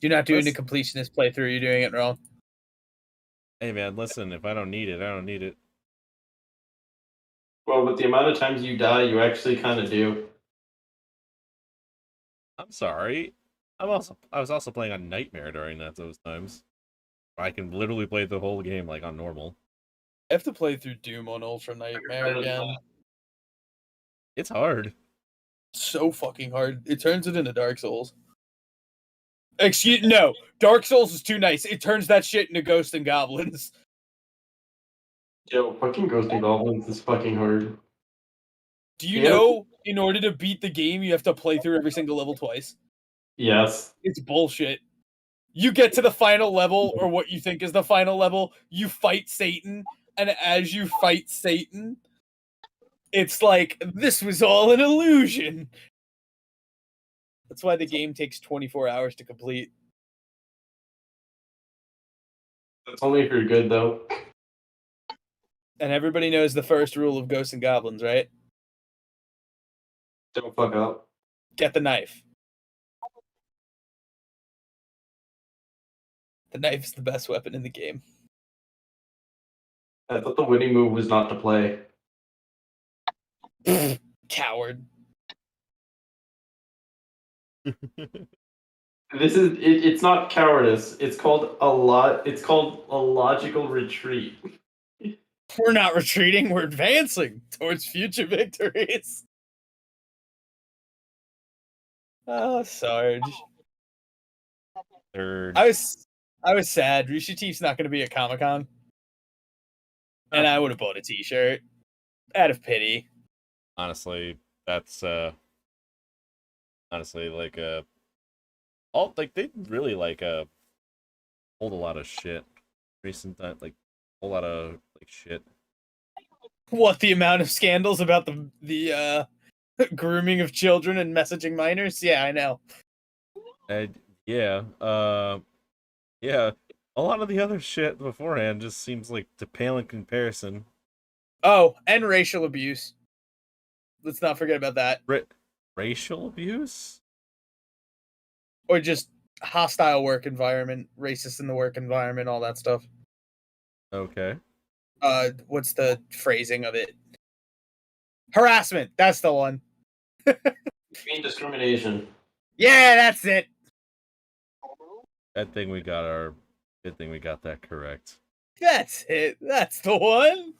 You're not doing Let's- the completionist playthrough. You're doing it wrong. Hey man, listen, if I don't need it, I don't need it. Well, with the amount of times you die, you actually kind of do. I'm sorry. I was also playing on Nightmare during those times. I can literally play the whole game like on normal. I have to play through Doom on Ultra Nightmare again. It's hard. So fucking hard. It turns it into Dark Souls. No, Dark Souls is too nice. It turns that shit into Ghosts and Goblins. Yo, fucking Ghosts and Goblins is fucking hard. Do you know in order to beat the game, you have to play through every single level twice? Yes. It's bullshit. You get to the final level, or what you think is the final level, you fight Satan, and as you fight Satan, it's like, this was all an illusion. That's why the game takes 24 hours to complete. That's only if you're good, though. And everybody knows the first rule of Ghosts and Goblins, right? Don't fuck up. Get the knife. The knife is the best weapon in the game. I thought the winning move was not to play. Coward. It's not cowardice. It's called a logical retreat. We're not retreating, we're advancing towards future victories. Oh, Sarge. Third. I was sad. Rooster Teeth's not going to be at Comic-Con. And I would have bought a t-shirt. Out of pity. Honestly, that's honestly like they really hold a lot of shit recent time, like a whole lot of shit. What, the amount of scandals about the grooming of children and messaging minors? Yeah, I know. Yeah, a lot of the other shit beforehand just seems like to pale in comparison. Oh, and racial abuse. Let's not forget about that. Racial abuse? Or just hostile work environment, racist in the work environment, all that stuff. Okay. What's the phrasing of it? Harassment. That's the one. You mean discrimination? Yeah, that's it. Good thing we got that correct. That's it. That's the one.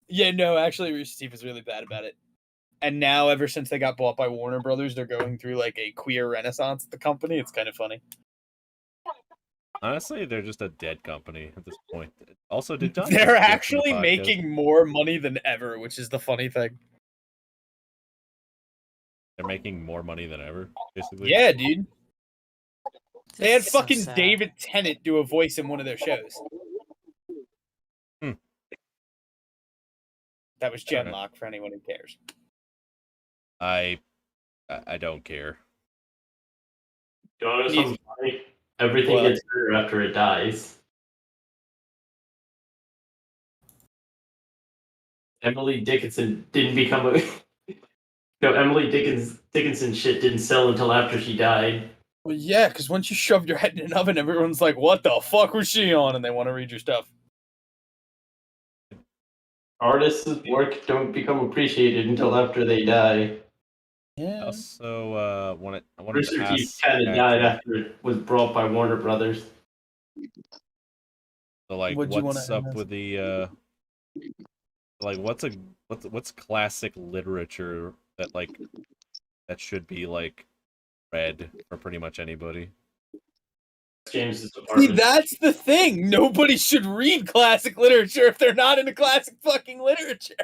Yeah, no, actually, Rooster Teeth is really bad about it. And now, ever since they got bought by Warner Brothers, they're going through like a queer renaissance at the company. It's kind of funny. Honestly, they're just a dead company at this point. Also, they're actually making more money than ever, which is the funny thing. They're making more money than ever, basically. Yeah, dude. They had This is so fucking sad. David Tennant do a voice in one of their shows. That was Genlock, for anyone who cares. I don't care. You want to know something funny? Everything gets better after it dies. Emily Dickinson didn't become a... No, Emily Dickinson shit didn't sell until after she died. Well, yeah, because once you shove your head in an oven, everyone's like, what the fuck was she on? And they want to read your stuff. Artists' work don't become appreciated until after they die. Yeah. Also, I wanted Rooster to Teeth ask. kind of died after it was brought by Warner Brothers. So, like, what's up with the like, what's classic literature that should be like read for pretty much anybody? James's See, apartment. that's the thing. Nobody should read classic literature if they're not into classic fucking literature.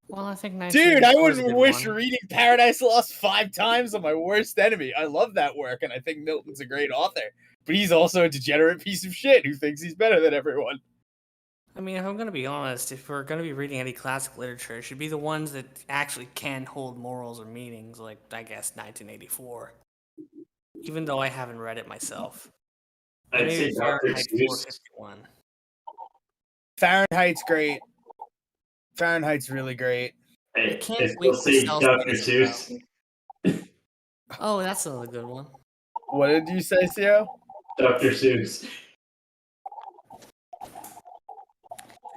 Well, I think Dude, I 1984 is a wouldn't good wish one. reading Paradise Lost 5 times on my worst enemy. I love that work, and I think Milton's a great author. But he's also a degenerate piece of shit who thinks he's better than everyone. I mean, if I'm gonna be honest, if we're gonna be reading any classic literature, it should be the ones that actually can hold morals or meanings, like, I guess, 1984. Even though I haven't read it myself. I'd Maybe say Dr. Fahrenheit Seuss. 451. Fahrenheit's great. Fahrenheit's really great. Hey, can't I wait still to say sell Dr. space Seuss. Oh, that's another good one. What did you say, Theo? Dr. Seuss.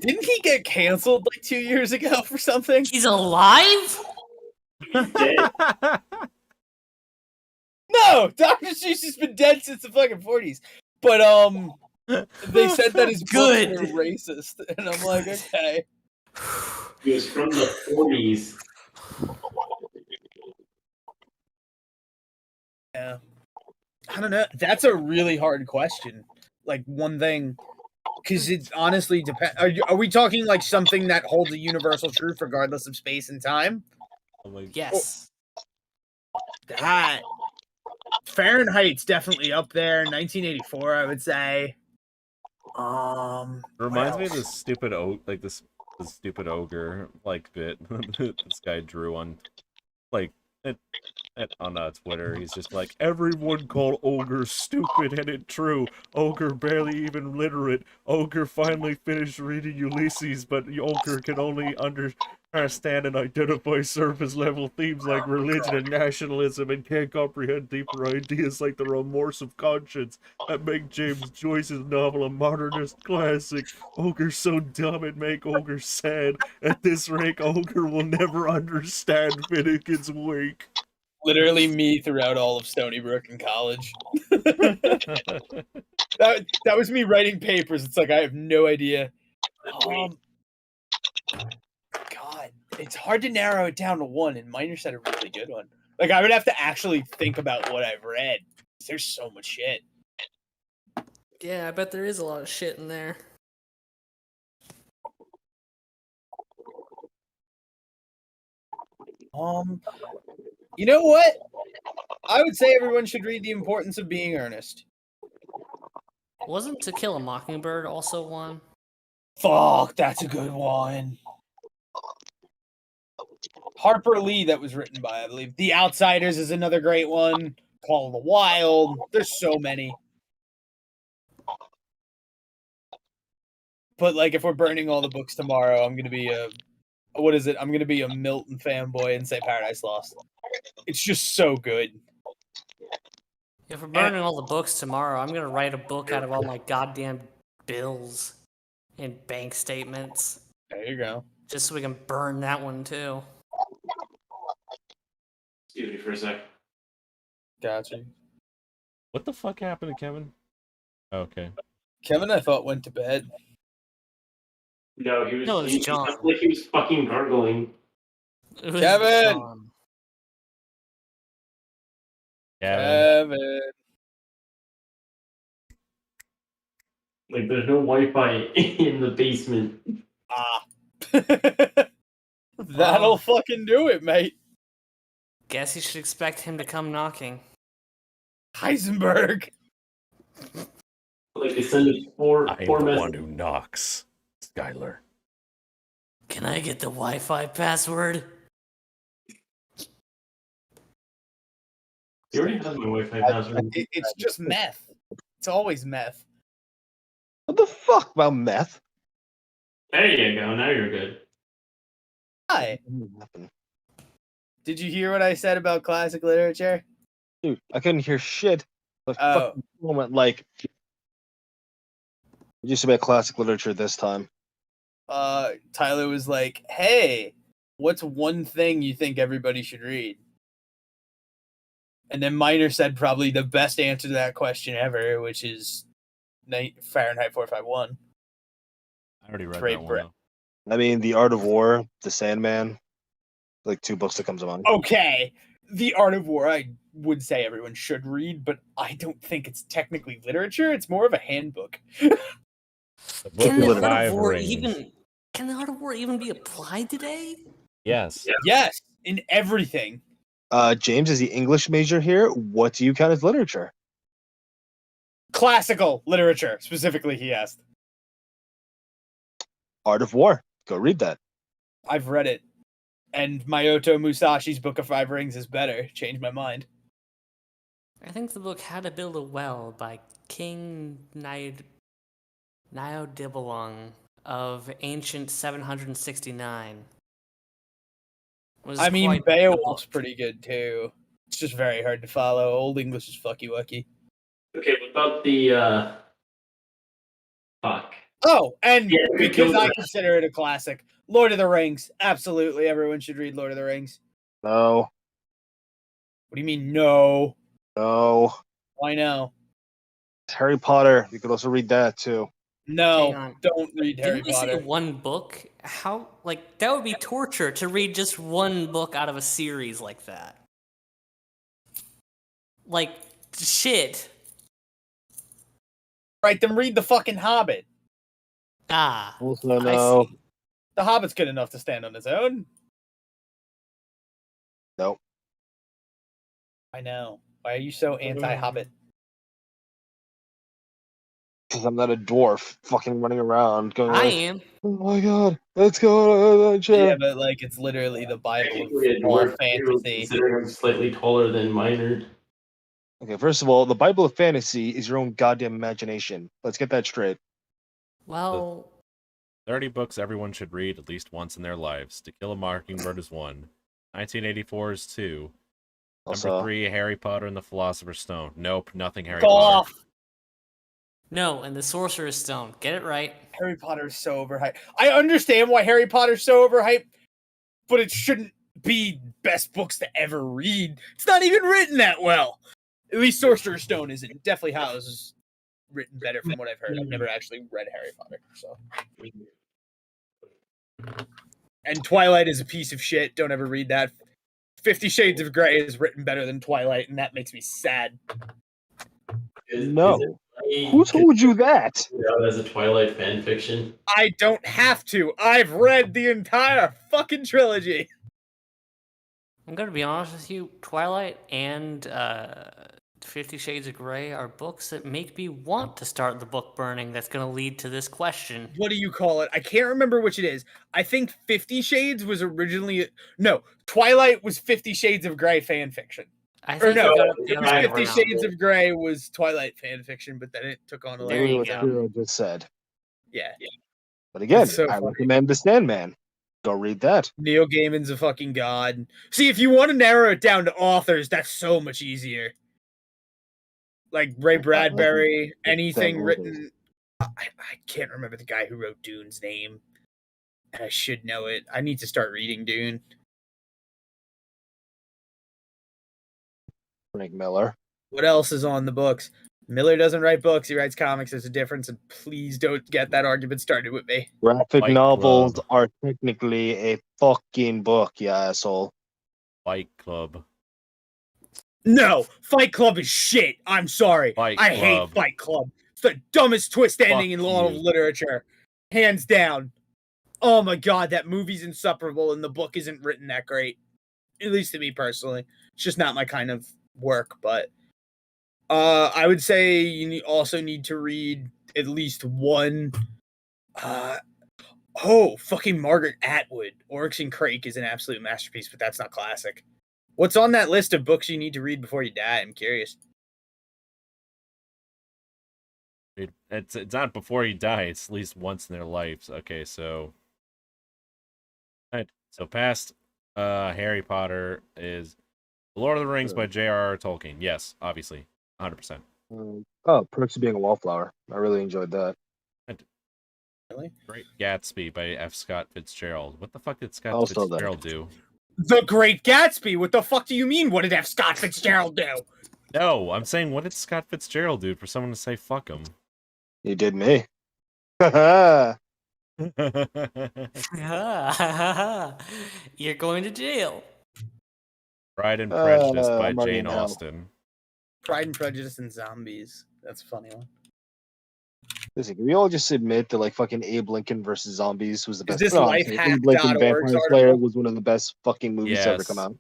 Didn't he get canceled like 2 years ago for something? He's alive? Dead. No, Dr. Seuss has been dead since the fucking 40s. But they said that his books Good. were racist, and I'm like, okay. He was from the 40s. Yeah. I don't know. That's a really hard question. Like one thing, because it honestly depends. Are we talking like something that holds a universal truth regardless of space and time? Yes. That Fahrenheit's definitely up there. 1984, I would say. It reminds me of this stupid this stupid ogre like bit this guy drew on like on Twitter. He's just like, everyone called Ogre stupid and it true. Ogre barely even literate. Ogre finally finished reading Ulysses, but Ogre can only understand and identify surface level themes like religion and nationalism and can't comprehend deeper ideas like the remorse of conscience that make James Joyce's novel a modernist classic. Ogre's so dumb it make Ogre sad. At this rate, Ogre will never understand Finnegan's Wake. Literally me throughout all of Stony Brook in college. that was me writing papers. It's like I have no idea. God, it's hard to narrow it down to one, and Miner said a really good one. Like I would have to actually think about what I've read. There's so much shit. Yeah, I bet there is a lot of shit in there. You know what? I would say everyone should read The Importance of Being Earnest. Wasn't To Kill a Mockingbird also one? Fuck, that's a good one. Harper Lee, that was written by, I believe. The Outsiders is another great one. Call of the Wild. There's so many. But like, if we're burning all the books tomorrow, I'm gonna be a I'm gonna be a Milton fanboy and say Paradise Lost. It's just so good. If we're burning all the books tomorrow, I'm gonna write a book out of all my goddamn bills and bank statements. There you go. Just so we can burn that one too. Excuse me for a sec. Gotcha. What the fuck happened to Kevin? Okay. Kevin, I thought, went to bed. No, he was. No, it was John. Sounded like he was fucking gargling. It was Kevin! John. Kevin. Like, there's no Wi-Fi in the basement. That'll fucking do it, mate. Guess you should expect him to come knocking. Heisenberg. Like, they send it four I am the messages. one who knocks, Skylar. Can I get the Wi-Fi password? You already have my Wi-Fi password. It's just meth. It's always meth. What the fuck about meth? There you go. Now you're good. Hi. Did you hear what I said about classic literature? Dude, I couldn't hear shit. The fucking moment, like, it used to be a classic literature this time. Tyler was like, hey, what's one thing you think everybody should read? And then Miner said probably the best answer to that question ever, which is Fahrenheit 451. I already read Trade that one. breath. though. I mean, The Art of War, The Sandman, like two books that comes to mind. Okay, The Art of War, I would say everyone should read, but I don't think it's technically literature. It's more of a handbook. The Book Can of the Art Five of War Rings. even be applied today? Yes. Yeah. Yes, in everything. James is the English major here. What do you count as literature? Classical literature, specifically, he asked. Art of War. Go read that. I've read it. And Mayoto Musashi's Book of Five Rings is better. Changed my mind. I think the book How to Build a Well by King Nyodibelung of ancient 769. I mean, quite Beowulf's the book. pretty good, too. It's just very hard to follow. Old English is fucky-wucky. Okay, what about the fuck? Oh, and Yeah, because I Gilgamesh. consider it a classic, Lord of the Rings. Absolutely, everyone should read Lord of the Rings. No. What do you mean, no? No. Why no? Harry Potter. You could also read that too. Hang No, on. don't read Harry Didn't we say Potter. one book? How, like, that would be torture to read just one book out of a series like that. Like, shit. Right, then read the fucking Hobbit. Ah, Also, I no. see. The Hobbit's good enough to stand on its own. Nope. I know. Why are you so anti-Hobbit? Because I'm not a dwarf fucking running around going I like, am. oh my god, let's go on chair. Yeah, but like it's literally the Bible Technically, a of all dwarf too, fantasy. considering I'm slightly taller than Minor. Okay, first of all, the Bible of fantasy is your own goddamn imagination. Let's get that straight. Well, 30 books everyone should read at least once in their lives. To Kill a Mockingbird is 1. 1984 is 2. Also, Number 3, Harry Potter and the Philosopher's Stone. Nope, nothing Harry Go Potter. off. no, and the Sorcerer's Stone. Get it right. Harry Potter is so overhyped. I understand why Harry Potter's so overhyped, but it shouldn't be best books to ever read. It's not even written that well. At least Sorcerer's Stone isn't. Deathly Hallows is written better from what I've heard. I've never actually read Harry Potter, so. And Twilight is a piece of shit. Don't ever read that. 50 Shades of Grey is written better than Twilight, and that makes me sad. no. Is it Who told you that? considered out as a Twilight fan fiction? I don't have to. I've read the entire fucking trilogy. I'm gonna be honest with you. Twilight and 50 Shades of Grey are books that make me want to start the book burning that's gonna lead to this question. What do you call it? I can't remember which it is. I think 50 Shades was originally no. Twilight was 50 Shades of Grey fan fiction. I Or think no, you got it the it was other way 50 around. Shades of Grey was Twilight fan fiction, but then it took on a There Literally you what go. Hero just said. Yeah. But again, It's so I funny. recommend The Sandman. Go read that. Neil Gaiman's a fucking god. See, if you want to narrow it down to authors, that's so much easier. Like Ray Bradbury, anything written. I can't remember the guy who wrote Dune's name. And I should know it. I need to start reading Dune. Frank Miller. What else is on the books? Miller doesn't write books, he writes comics. There's a difference, and please don't get that argument started with me. Graphic Fight novels Club. are technically a fucking book, you asshole. Fight Club. No, Fight Club is shit. I'm sorry. Fight I hate Club. Fight Club. It's the dumbest twist ending Fuck in all of you. literature. Hands down. Oh my god, that movie's insufferable and the book isn't written that great. At least to me personally. It's just not my kind of work, but I would say you also need to read at least one fucking Margaret Atwood. Oryx and Crake is an absolute masterpiece, but that's not classic. What's on that list of books you need to read before you die? I'm curious. It's not before you die. It's at least once in their lives. Okay, so right. So past Harry Potter is The Lord of the Rings by J.R.R. Tolkien. Yes, obviously, 100%. Oh, Perks of Being a Wallflower. I really enjoyed that. Really? Great Gatsby by F. Scott Fitzgerald. What the fuck did Scott Also that. Fitzgerald do? The Great Gatsby. What the fuck do you mean? What did F. Scott Fitzgerald do? No, I'm saying what did Scott Fitzgerald do for someone to say fuck him? You did me. Haha. You're going to jail. Pride and Prejudice by I'm already Jane in hell. Austen. Pride and Prejudice and Zombies. That's a funny one. Listen, can we all just admit that like fucking Abe Lincoln versus Zombies was the best? this honestly, Abe Lincoln lifehack.org's Vampire Slayer was one of the best fucking movies to ever come Yes. out.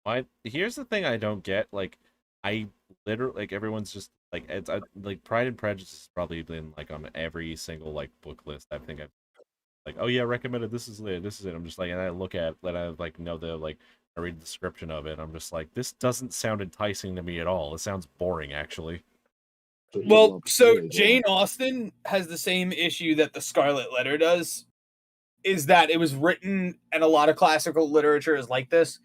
Okay. Here's the thing I don't get. Like, I literally like everyone's just like like Pride and Prejudice has probably been like on every single like book list. I think I've like, oh yeah, recommended. This is it. This is it. I'm just like, and I look at that. I like know the like. I read the description of it. I'm just like, this doesn't sound enticing to me at all. It sounds boring, actually. Well, so Jane Austen has the same issue that the Scarlet Letter does, is that it was written, and a lot of classical literature is like this,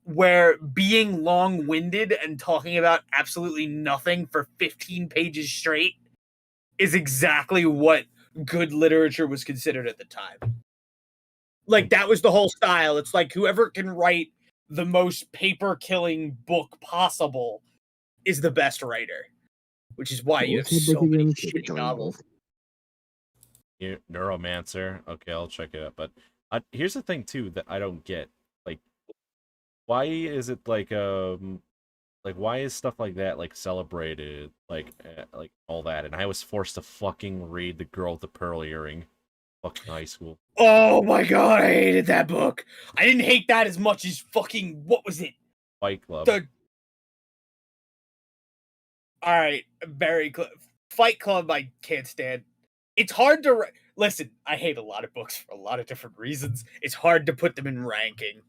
where being long-winded and talking about absolutely nothing for 15 pages straight is exactly what good literature was considered at the time. Like, that was the whole style. It's like whoever can write the most paper-killing book possible is the best writer, which is why you have What's the so book many again? shitty Killing novels. Neuromancer. Okay, I'll check it out. But here's the thing too that I don't get. Like, why is it like why is stuff like that like celebrated like all that? And I was forced to fucking read The Girl with the Pearl Earring, fucking high school. Oh my god, I hated that book. I didn't hate that as much as fucking what was it? Fight Club. All right, Fight Club. I can't stand. It's hard to listen. I hate a lot of books for a lot of different reasons. It's hard to put them in ranking.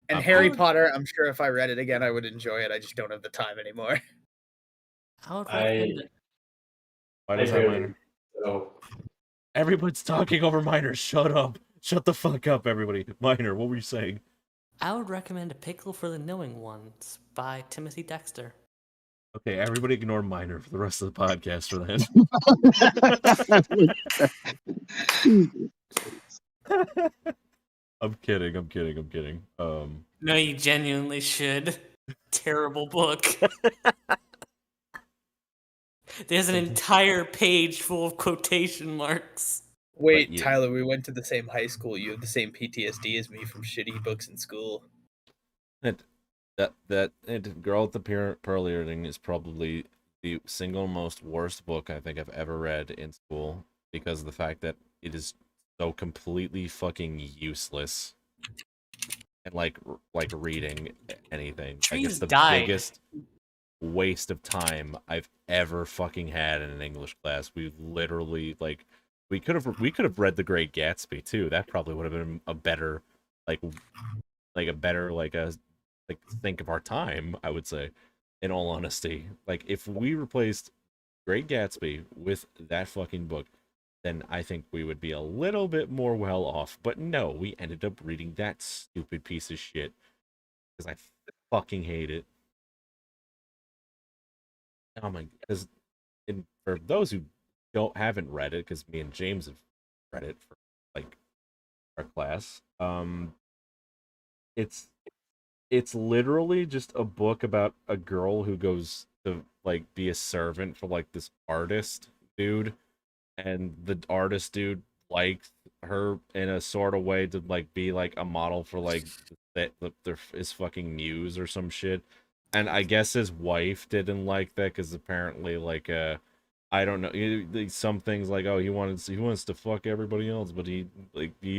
And Harry Potter, I'm sure if I read it again, I would enjoy it. I just don't have the time anymore. I would recommend it. Why does that matter? So, Everybody's talking over Miner. Shut up. Shut the fuck up, everybody. Miner, what were you saying? I would recommend A Pickle for the Knowing Ones by Timothy Dexter. Okay, everybody ignore Miner for the rest of the podcast for that. I'm kidding. No, you genuinely should. Terrible book. There's an entire page full of quotation marks. Wait, yeah. Tyler, we went to the same high school. You have the same PTSD as me from shitty books in school. That Girl with the Pearl Earring is probably the single most worst book I think I've ever read in school because of the fact that it is so completely fucking useless and like reading anything. Like, it's the biggest waste of time I've ever fucking had in an English class. We literally we could have read The Great Gatsby too. That probably would have been a better think of our time, I would say, in all honesty. Like, if we replaced Great Gatsby with that fucking book, then I think we would be a little bit more well off. But no, we ended up reading that stupid piece of shit because I fucking hate it. Oh my, because for those who haven't read it, because me and James have read it for like our class, it's literally just a book about a girl who goes to like be a servant for like this artist dude, and the artist dude likes her in a sort of way to like be like a model for like his fucking muse or some shit. And I guess his wife didn't like that because apparently like I don't know, some things like, oh, he wants to fuck everybody else, but he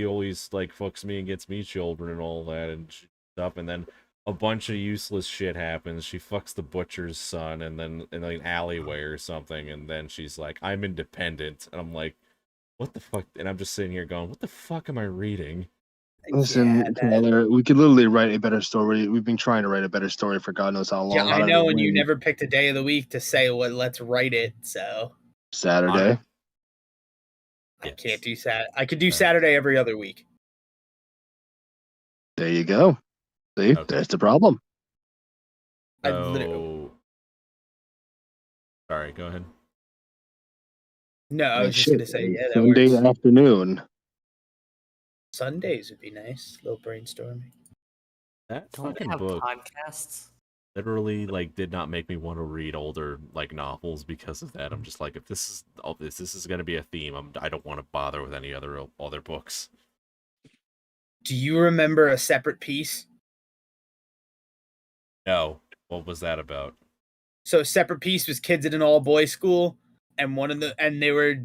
always like fucks me and gets me children and all that and stuff. And then a bunch of useless shit happens. She fucks the butcher's son, and then in like an alleyway or something, and then she's like, I'm independent. And I'm like, what the fuck? And I'm just sitting here going, what the fuck am I reading? Listen, Tyler, we could literally write a better story. We've been trying to write a better story for God knows how long. Yeah, I know, and you never picked a day of the week to say, well, let's write it, so. Saturday. I can't do Saturday. I could do Saturday every other week. There you go. See, That's the problem. Sorry, go ahead. No, I was just going to say, yeah, that Sunday works. afternoon. Sundays would be nice. A little brainstorming. That Don't fucking have book podcasts. literally like did not make me want to read older like novels because of that. I'm just like, if this is gonna be a theme, I don't want to bother with any other books. Do you remember A Separate Piece? No. What was that about? So Separate Piece was kids at an all-boys school, and they were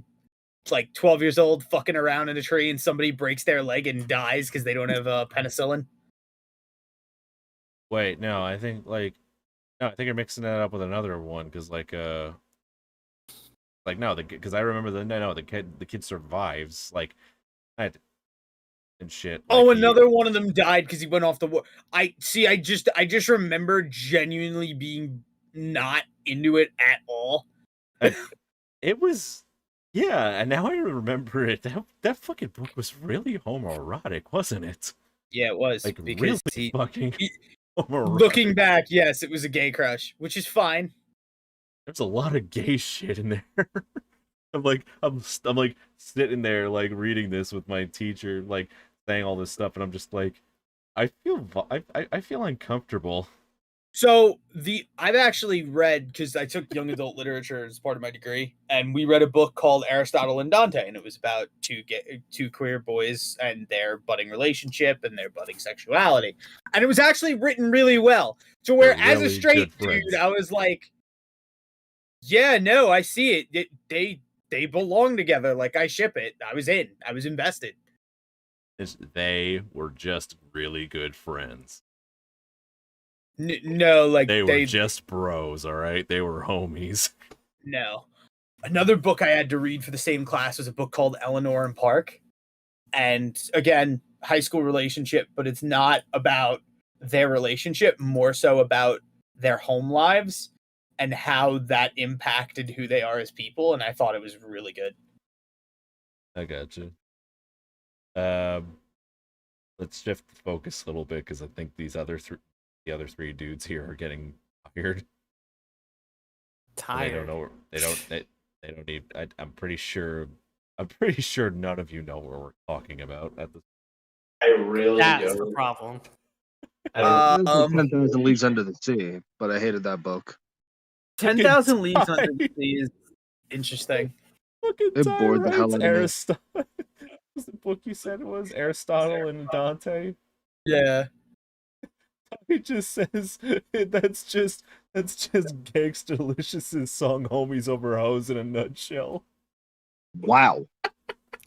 like 12 years old, fucking around in a tree, and somebody breaks their leg and dies because they don't have penicillin. Wait, no, I think you're mixing that up with another one because because I remember the kid survives and shit. Oh, another one of them died because he went off the war. I just remember genuinely being not into it at all. It was, yeah, and now I remember it. That fucking book was really homoerotic, wasn't it? Yeah, it was. Like, because really fucking homoerotic. Looking back, yes, it was a gay crush, which is fine. There's a lot of gay shit in there. I'm like sitting there like reading this with my teacher, like saying all this stuff, and I'm just like, I feel uncomfortable. So I've actually read, because I took young adult literature as part of my degree, and we read a book called Aristotle and Dante, and it was about two queer boys and their budding relationship and their budding sexuality, and it was actually written really well. To where, They're as a really straight good friends. dude, I was like, yeah, no, I see it. They belong together. Like, I ship it. I was in. I was invested. They were just really good friends. No, like They were just bros, all right? They were homies. No. Another book I had to read for the same class was a book called Eleanor and Park. And again, high school relationship, but it's not about their relationship, more so about their home lives and how that impacted who they are as people. And I thought it was really good. I got you. Let's shift the focus a little bit because I think the other three dudes here are getting tired. Tired. They don't know. They don't need. I'm pretty sure none of you know what we're talking about at this. I really That's don't. the problem. I don't 10,000 Leagues Under the Sea, but I hated that book. 10,000 Leagues Under the Sea is interesting. Fucking It bored the hell out of me. Aristotle. Was the book you said it was Aristotle and Dante? Yeah. It just says that's just Gangsta Delicious's song "Homies Over Hoes" in a nutshell. Wow.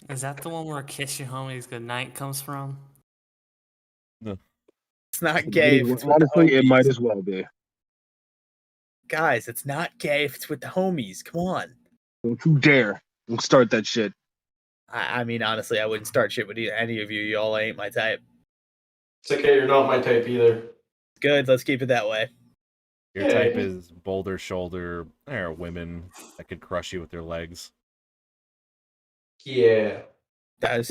Is that the one where "Kiss Your Homies Goodnight" comes from? It's not gay. If it's with the Honestly, it might homies. as well be. Guys, it's not gay if it's with the homies. Come on. Don't you dare. Don't start that shit. I mean, honestly, I wouldn't start shit with any of you. Y'all ain't my type. It's okay, you're not my type either. Good, let's keep it that way. Your type is boulder shoulder women that could crush you with their legs. Yeah. That's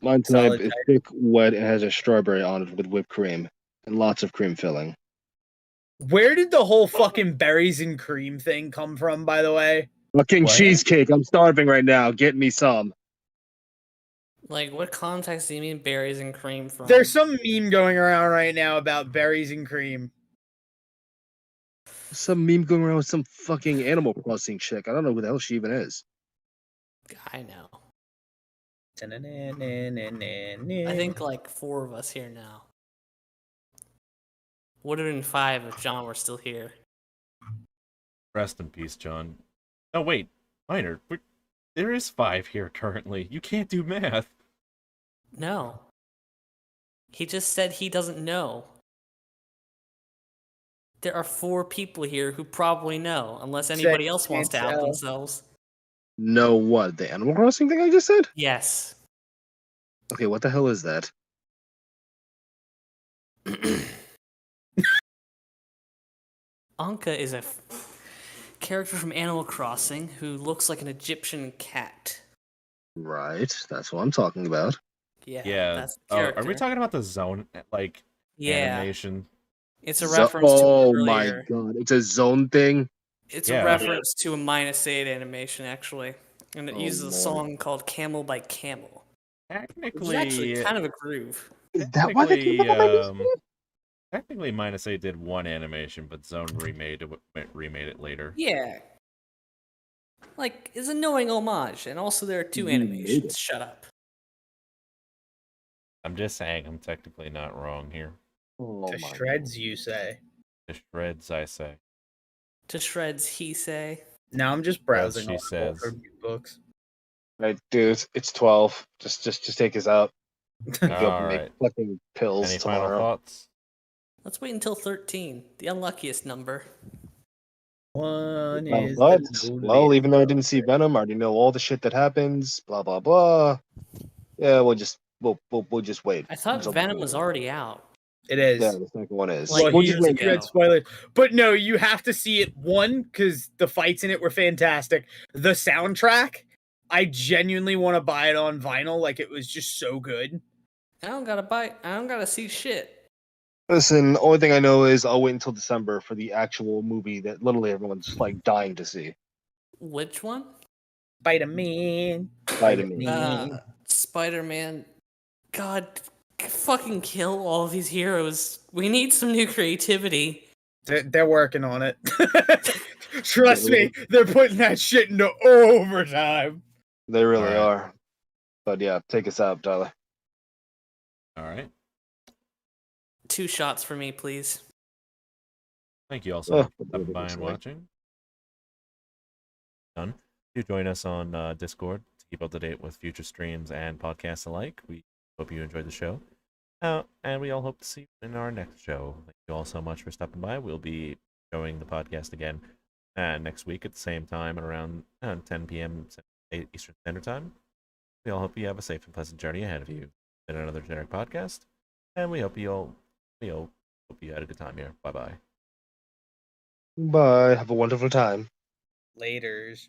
My type solid is type. thick, wet, and has a strawberry on it with whipped cream and lots of cream filling. Where did the whole fucking berries and cream thing come from, by the way? Fucking What? cheesecake. I'm starving right now. Get me some. Like, what context do you mean berries and cream from? There's some meme going around right now about berries and cream. Some meme going around with some fucking Animal Crossing chick. I don't know who the hell she even is. I know. I I think like 4 of us here now. Would have been 5 if John were still here. Rest in peace, John. Oh wait, Minor. There is 5 here currently. You can't do math. No. He just said he doesn't know. There are 4 people here who probably know, unless anybody else wants to out themselves. No, what? The Animal Crossing thing I just said? Yes. Okay, what the hell is that? Anka is a character from Animal Crossing who looks like an Egyptian cat. Right, that's what I'm talking about. Yeah. That's the character. Are we talking about the zone animation? It's a reference to my earlier. god, it's a zone thing. It's Yeah. a reference to a -8 animation, actually. And it Oh, uses a Lord. song called Camel by Camel. Which is Technically, actually kind of a groove. Is that why they came up with that? Technically, -8 did one animation, but Zone remade it later. Yeah. Like, it's a knowing homage, and also there are 2 You made animations. it. Shut up. I'm just saying, I'm technically not wrong here. Oh To my shreds, you say. The shreds, I say. To shreds, he say. Now I'm just browsing she all says. the review books. Right, dude, it's 12. Just take us out. Go All make right. fucking pills Any tomorrow. final thoughts? Let's wait until 13, the unluckiest number. One Well, is but, the well, even though I didn't see Venom, I already know all the shit that happens. Blah blah blah. Yeah, we'll just wait. I thought until- Venom was already out. It is. Yeah, the second one is. Like, Well, we'll he just years wait. ago. read spoilers. But no, you have to see it. One, because the fights in it were fantastic. The soundtrack, I genuinely want to buy it on vinyl. Like, it was just so good. I don't gotta see shit. Listen, the only thing I know is I'll wait until December for the actual movie that literally everyone's like dying to see. Which one? Spider-Man. Spider-Man. Spider-Man. God, fucking kill all of these heroes. We need some new creativity. They're working on it. Trust me, they're putting that shit into overtime. They really Alright. are. But yeah, take us out, Tyler. All right. 2 shots for me, please. Thank you all so much for Oh, stopping by and absolutely. watching. Done. Do join us on Discord to keep up to date with future streams and podcasts alike. We hope you enjoyed the show. And we all hope to see you in our next show. Thank you all so much for stopping by. We'll be showing the podcast again next week at the same time at around 10 p.m. Eastern Standard Time. We all hope you have a safe and pleasant journey ahead of you. It's been another Generic Podcast, and we hope you had a good time here. Bye-bye. Bye. Have a wonderful time. Laters.